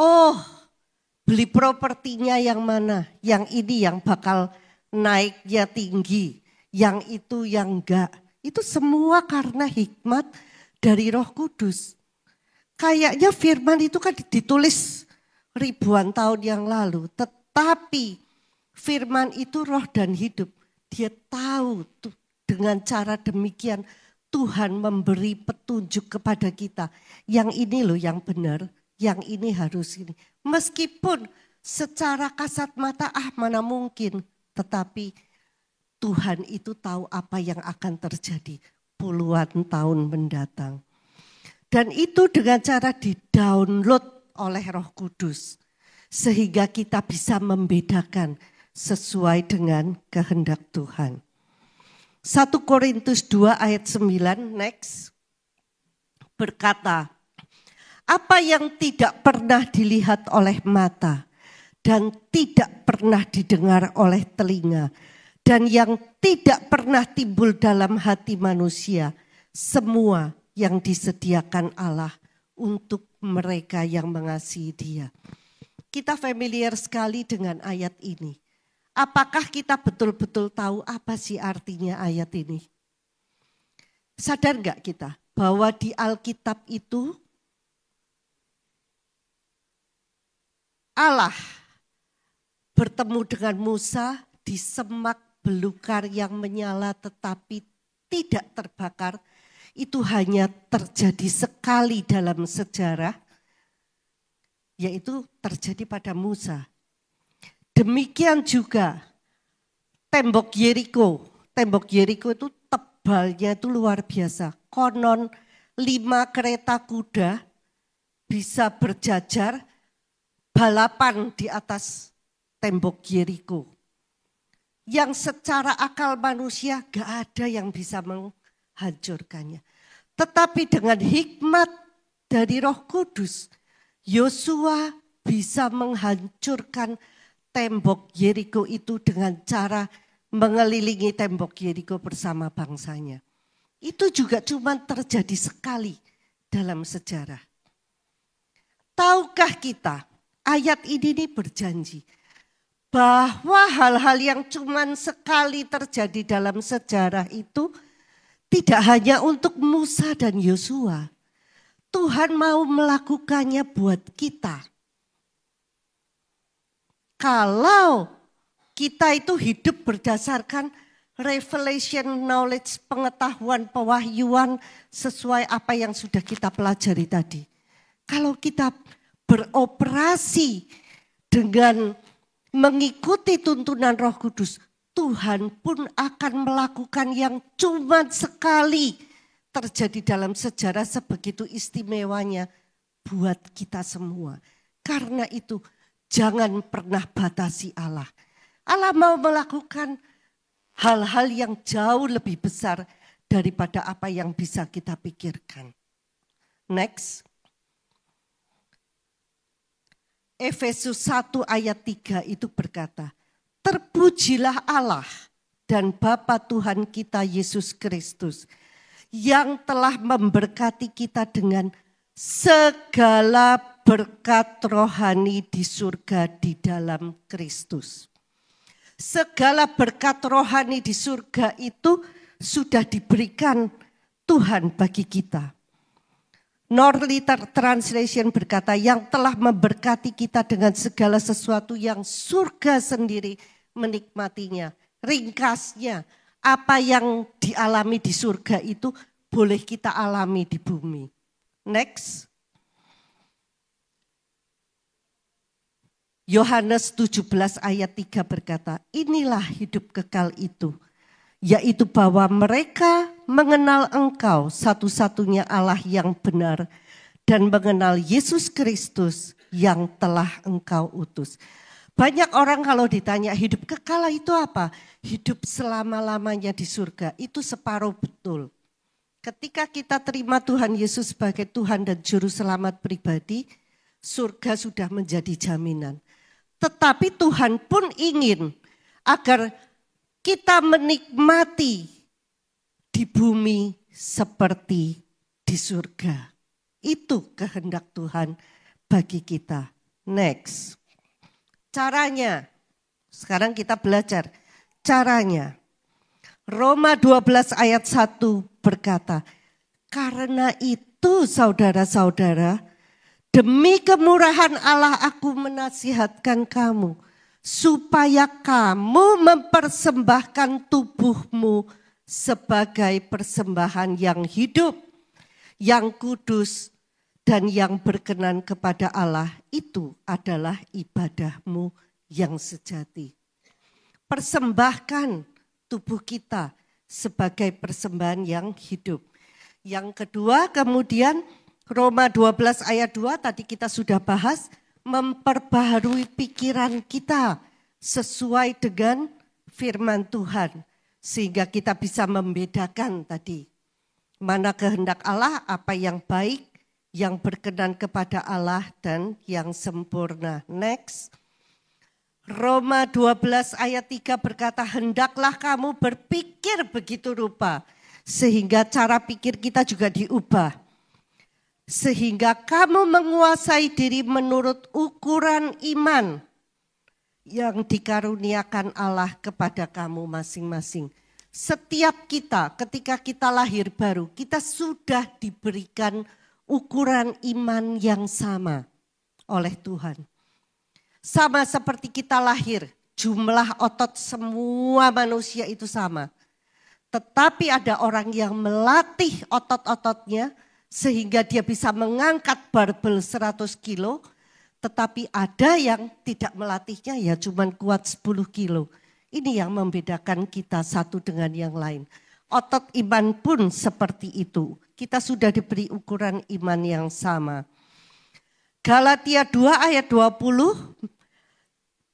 oh beli propertinya yang mana, yang ini yang bakal naiknya tinggi, yang itu yang enggak. Itu semua karena hikmat dari Roh Kudus. Kayaknya firman itu kan ditulis ribuan tahun yang lalu, tetapi firman itu roh dan hidup. Dia tahu dengan cara demikian Tuhan memberi petunjuk kepada kita. Yang ini loh yang benar, yang ini harus ini. Meskipun secara kasat mata mana mungkin. Tetapi Tuhan itu tahu apa yang akan terjadi puluhan tahun mendatang. Dan itu dengan cara di-download oleh Roh Kudus. Sehingga kita bisa membedakan sesuai dengan kehendak Tuhan. 1 Korintus 2 ayat 9 next berkata, apa yang tidak pernah dilihat oleh mata dan tidak pernah didengar oleh telinga dan yang tidak pernah timbul dalam hati manusia, semua yang disediakan Allah untuk mereka yang mengasihi Dia. Kita familiar sekali dengan ayat ini. Apakah kita betul-betul tahu apa sih artinya ayat ini? Sadar enggak kita bahwa di Alkitab itu Allah bertemu dengan Musa di semak belukar yang menyala tetapi tidak terbakar. Itu hanya terjadi sekali dalam sejarah, yaitu terjadi pada Musa. Demikian juga tembok Yeriko. Tembok Yeriko itu tebalnya itu luar biasa. Konon 5 kereta kuda bisa berjajar balapan di atas tembok Yeriko. Yang secara akal manusia gak ada yang bisa menghancurkannya. Tetapi dengan hikmat dari Roh Kudus, Yosua bisa menghancurkan tembok Yeriko itu dengan cara mengelilingi tembok Yeriko bersama bangsanya. Itu juga cuma terjadi sekali dalam sejarah. Tahukah kita, ayat ini berjanji bahwa hal-hal yang cuma sekali terjadi dalam sejarah itu tidak hanya untuk Musa dan Yosua. Tuhan mau melakukannya buat kita. Kalau kita itu hidup berdasarkan revelation knowledge, pengetahuan, pewahyuan sesuai apa yang sudah kita pelajari tadi. Kalau kita beroperasi dengan mengikuti tuntunan Roh Kudus, Tuhan pun akan melakukan yang cuma sekali terjadi dalam sejarah sebegitu istimewanya buat kita semua. Karena itu jangan pernah batasi Allah. Allah mau melakukan hal-hal yang jauh lebih besar daripada apa yang bisa kita pikirkan. Next. Efesus 1 ayat 3 itu berkata, terpujilah Allah dan Bapa Tuhan kita Yesus Kristus yang telah memberkati kita dengan segala berkat rohani di surga di dalam Kristus. Segala berkat rohani di surga itu sudah diberikan Tuhan bagi kita. Norley Translation berkata, yang telah memberkati kita dengan segala sesuatu yang surga sendiri menikmatinya. Ringkasnya, apa yang dialami di surga itu boleh kita alami di bumi. Next. Yohanes 17 ayat 3 berkata, inilah hidup kekal itu, yaitu bahwa mereka mengenal Engkau satu-satunya Allah yang benar dan mengenal Yesus Kristus yang telah Engkau utus. Banyak orang kalau ditanya hidup kekal itu apa? Hidup selama-lamanya di surga, itu separuh betul. Ketika kita terima Tuhan Yesus sebagai Tuhan dan Juru Selamat pribadi, surga sudah menjadi jaminan. Tetapi Tuhan pun ingin agar kita menikmati di bumi seperti di surga. Itu kehendak Tuhan bagi kita. Next. Caranya. Sekarang kita belajar caranya. Roma 12 ayat 1 berkata, karena itu saudara-saudara, demi kemurahan Allah aku menasihatkan kamu, supaya kamu mempersembahkan tubuhmu sebagai persembahan yang hidup, yang kudus, dan yang berkenan kepada Allah. Itu adalah ibadahmu yang sejati. Persembahkan tubuh kita sebagai persembahan yang hidup. Yang kedua kemudian Roma 12 ayat 2 tadi kita sudah bahas, memperbaharui pikiran kita sesuai dengan firman Tuhan. Sehingga kita bisa membedakan tadi mana kehendak Allah, apa yang baik, yang berkenan kepada Allah dan yang sempurna. Next. Roma 12 ayat 3 berkata, hendaklah kamu berpikir begitu rupa. Sehingga cara pikir kita juga diubah. Sehingga kamu menguasai diri menurut ukuran iman yang dikaruniakan Allah kepada kamu masing-masing. Setiap kita ketika kita lahir baru, kita sudah diberikan ukuran iman yang sama oleh Tuhan. Sama seperti kita lahir, jumlah otot semua manusia itu sama. Tetapi ada orang yang melatih otot-ototnya, sehingga dia bisa mengangkat barbel 100 kilo, tetapi ada yang tidak melatihnya ya cuman kuat 10 kilo. Ini yang membedakan kita satu dengan yang lain. Otot iman pun seperti itu. Kita sudah diberi ukuran iman yang sama. Galatia 2 ayat 20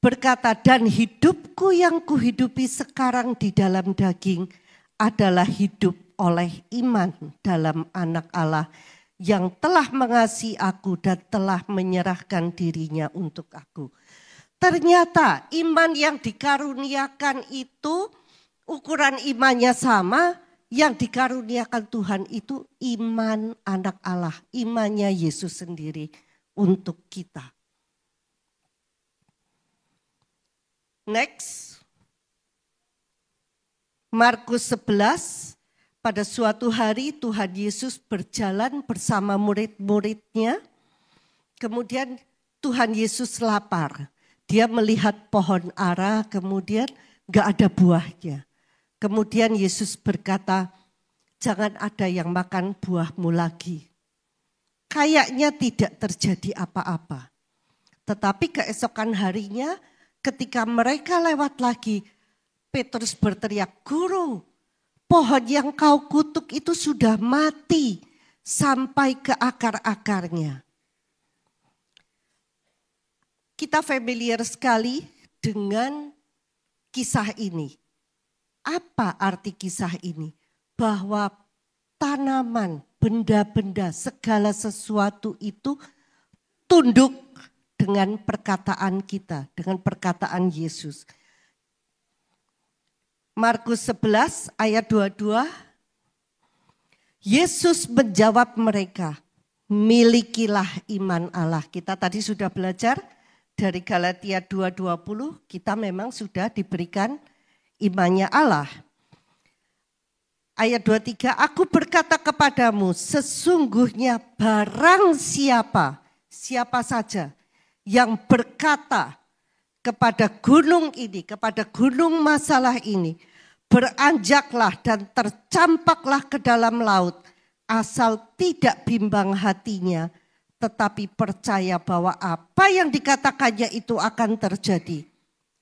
berkata, dan hidupku yang kuhidupi sekarang di dalam daging adalah hidup oleh iman dalam anak Allah yang telah mengasihi aku dan telah menyerahkan dirinya untuk aku. Ternyata iman yang dikaruniakan itu ukuran imannya sama, yang dikaruniakan Tuhan itu iman anak Allah, imannya Yesus sendiri untuk kita. Next. Markus 11. Pada suatu hari Tuhan Yesus berjalan bersama murid-muridnya. Kemudian Tuhan Yesus lapar. Dia melihat pohon ara, kemudian gak ada buahnya. Kemudian Yesus berkata, jangan ada yang makan buahmu lagi. Kayaknya tidak terjadi apa-apa. Tetapi keesokan harinya ketika mereka lewat lagi, Petrus berteriak, guru, pohon yang kau kutuk itu sudah mati sampai ke akar-akarnya. Kita familiar sekali dengan kisah ini. Apa arti kisah ini? Bahwa tanaman, benda-benda, segala sesuatu itu tunduk dengan perkataan kita, dengan perkataan Yesus. Markus 11 ayat 22, Yesus menjawab mereka, milikilah iman Allah. Kita tadi sudah belajar dari Galatia 2:20, kita memang sudah diberikan imannya Allah. Ayat 23, aku berkata kepadamu, sesungguhnya barang siapa saja yang berkata kepada gunung ini, kepada gunung masalah ini, beranjaklah dan tercampaklah ke dalam laut, asal tidak bimbang hatinya, tetapi percaya bahwa apa yang dikatakannya itu akan terjadi,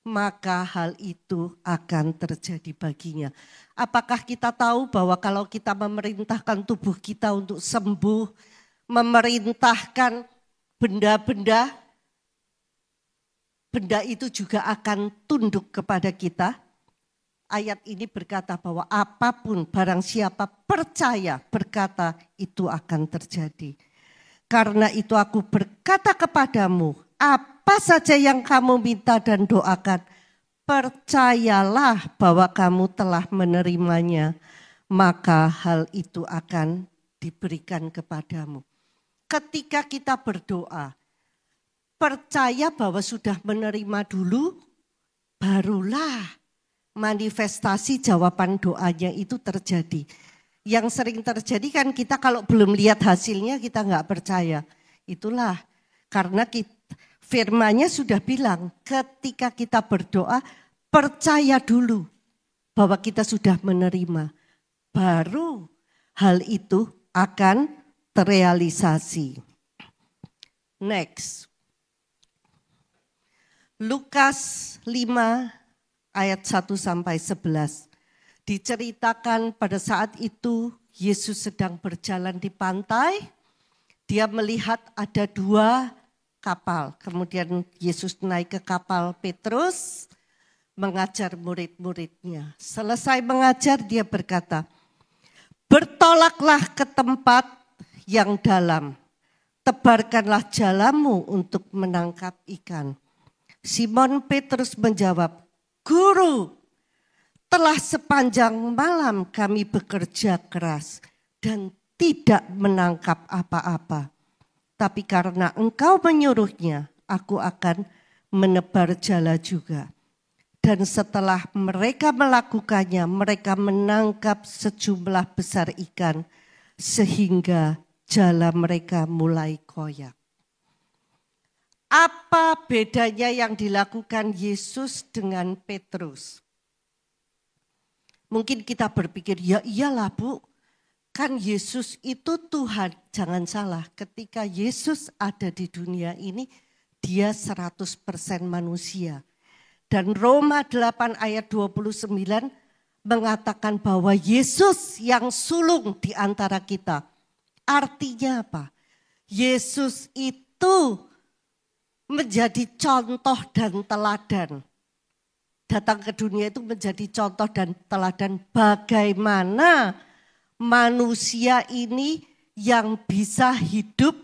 maka hal itu akan terjadi baginya. Apakah kita tahu bahwa kalau kita memerintahkan tubuh kita untuk sembuh, memerintahkan benda-benda, benda itu juga akan tunduk kepada kita? Ayat ini berkata bahwa apapun barang siapa percaya berkata itu akan terjadi. Karena itu aku berkata kepadamu, apa saja yang kamu minta dan doakan, percayalah bahwa kamu telah menerimanya, maka hal itu akan diberikan kepadamu. Ketika kita berdoa, percaya bahwa sudah menerima dulu, barulah manifestasi jawaban doanya itu terjadi. Yang sering terjadi kan kita kalau belum lihat hasilnya kita nggak percaya. Itulah karena firman-Nya sudah bilang ketika kita berdoa percaya dulu bahwa kita sudah menerima. Baru hal itu akan terrealisasi. Next. Lukas 5 ayat 1-11. Diceritakan pada saat itu Yesus sedang berjalan di pantai. Dia melihat ada 2 kapal. Kemudian Yesus naik ke kapal Petrus, mengajar murid-muridnya. Selesai mengajar dia berkata, bertolaklah ke tempat yang dalam. Tebarkanlah jalamu untuk menangkap ikan. Simon Petrus menjawab, Guru, telah sepanjang malam kami bekerja keras dan tidak menangkap apa-apa. Tapi karena engkau menyuruhnya, aku akan menebar jala juga. Dan setelah mereka melakukannya, mereka menangkap sejumlah besar ikan sehingga jala mereka mulai koyak. Apa bedanya yang dilakukan Yesus dengan Petrus? Mungkin kita berpikir, ya iyalah Bu, kan Yesus itu Tuhan. Jangan salah, ketika Yesus ada di dunia ini, dia 100% manusia. Dan Roma 8 ayat 29 mengatakan bahwa Yesus yang sulung di antara kita. Artinya apa? Yesus itu menjadi contoh dan teladan. Datang ke dunia itu menjadi contoh dan teladan bagaimana manusia ini yang bisa hidup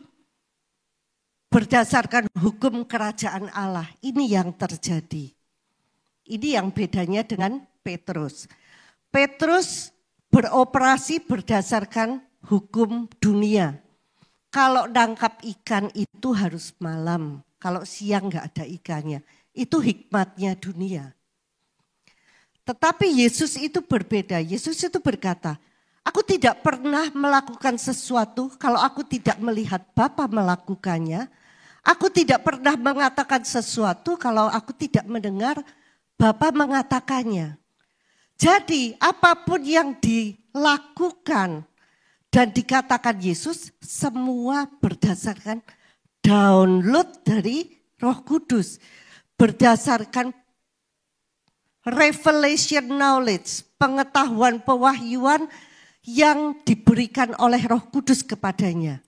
berdasarkan hukum kerajaan Allah. Ini yang terjadi. Ini yang bedanya dengan Petrus. Petrus beroperasi berdasarkan hukum dunia. Kalau nangkap ikan itu harus malam. Kalau siang nggak ada ikannya. Itu hikmatnya dunia. Tetapi Yesus itu berbeda. Yesus itu berkata, aku tidak pernah melakukan sesuatu kalau aku tidak melihat Bapa melakukannya. Aku tidak pernah mengatakan sesuatu kalau aku tidak mendengar Bapa mengatakannya. Jadi apapun yang dilakukan dan dikatakan Yesus, semua berdasarkan download dari Roh Kudus. Berdasarkan revelation knowledge, pengetahuan pewahyuan yang diberikan oleh Roh Kudus kepadanya.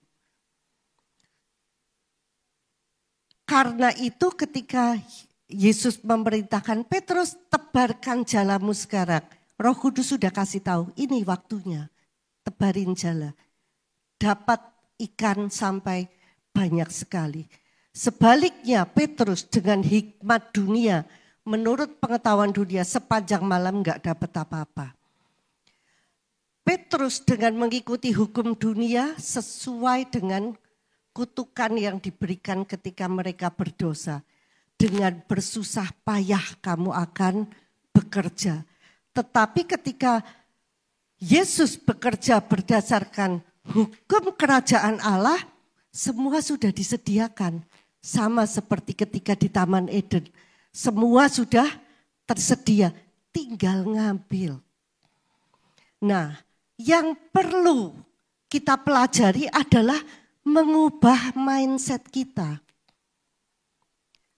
Karena itu ketika Yesus memerintahkan Petrus, tebarkan jalamu sekarang. Roh Kudus sudah kasih tahu, ini waktunya. Tebarin jala. Dapat ikan sampai banyak sekali. Sebaliknya Petrus dengan hikmat dunia, menurut pengetahuan dunia sepanjang malam enggak dapat apa-apa. Petrus dengan mengikuti hukum dunia sesuai dengan kutukan yang diberikan ketika mereka berdosa. Dengan bersusah payah kamu akan bekerja. Tetapi ketika Yesus bekerja berdasarkan hukum kerajaan Allah, semua sudah disediakan. Sama seperti ketika di Taman Eden. Semua sudah tersedia, tinggal ngambil. Nah, yang perlu kita pelajari adalah mengubah mindset kita.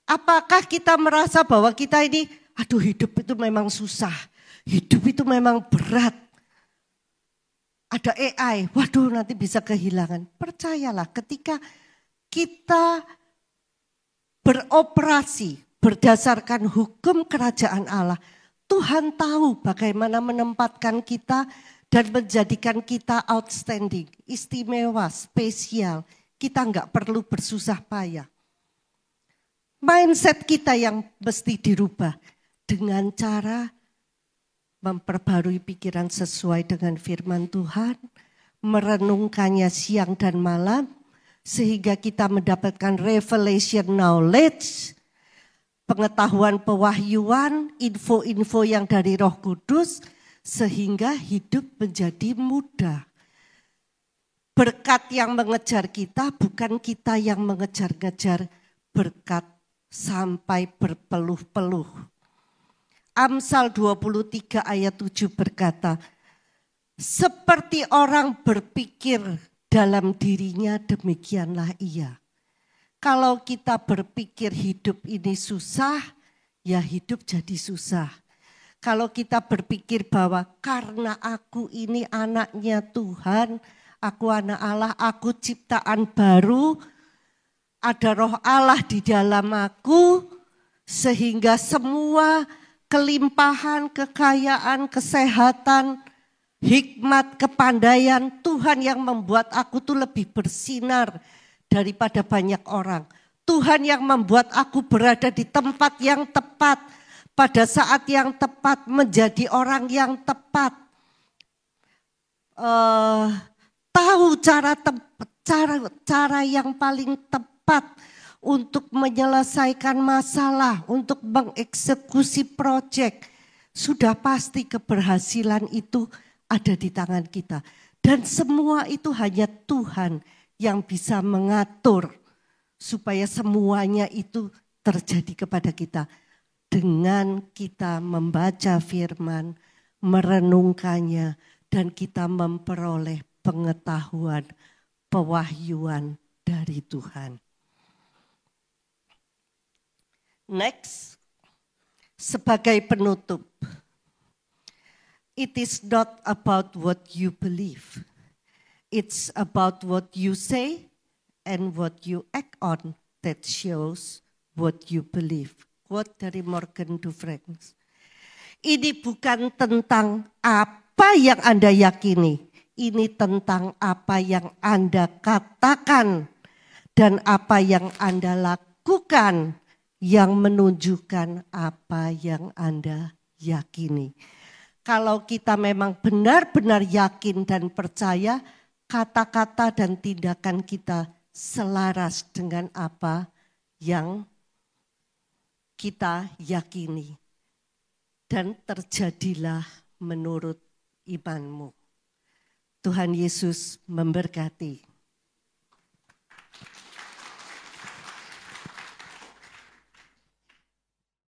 Apakah kita merasa bahwa kita ini, aduh hidup itu memang susah, hidup itu memang berat. Ada AI, waduh nanti bisa kehilangan. Percayalah ketika kita beroperasi berdasarkan hukum kerajaan Allah, Tuhan tahu bagaimana menempatkan kita dan menjadikan kita outstanding, istimewa, spesial. Kita enggak perlu bersusah payah. Mindset kita yang mesti dirubah dengan cara memperbarui pikiran sesuai dengan firman Tuhan, merenungkannya siang dan malam, sehingga kita mendapatkan revelation knowledge, pengetahuan pewahyuan, info-info yang dari Roh Kudus, sehingga hidup menjadi mudah. Berkat yang mengejar kita, bukan kita yang mengejar-ngejar berkat sampai berpeluh-peluh. Amsal 23 ayat 7 berkata, seperti orang berpikir dalam dirinya, demikianlah ia. Kalau kita berpikir hidup ini susah, ya hidup jadi susah. Kalau kita berpikir bahwa karena aku ini anaknya Tuhan, aku anak Allah, aku ciptaan baru, ada roh Allah di dalam aku, sehingga semua kelimpahan, kekayaan, kesehatan, hikmat, kepandaian, Tuhan yang membuat aku tuh lebih bersinar daripada banyak orang. Tuhan yang membuat aku berada di tempat yang tepat, pada saat yang tepat, menjadi orang yang tepat. Tahu cara yang paling tepat untuk menyelesaikan masalah, untuk mengeksekusi proyek. Sudah pasti keberhasilan itu ada di tangan kita. Dan semua itu hanya Tuhan yang bisa mengatur supaya semuanya itu terjadi kepada kita. Dengan kita membaca firman, merenungkannya, dan kita memperoleh pengetahuan, pewahyuan dari Tuhan. Next, sebagai penutup. It is not about what you believe. It's about what you say and what you act on that shows what you believe. Quote dari Morgan Dufresne. Ini bukan tentang apa yang Anda yakini. Ini tentang apa yang Anda katakan dan apa yang Anda lakukan yang menunjukkan apa yang Anda yakini. Kalau kita memang benar-benar yakin dan percaya, kata-kata dan tindakan kita selaras dengan apa yang kita yakini. Dan terjadilah menurut imanmu. Tuhan Yesus memberkati.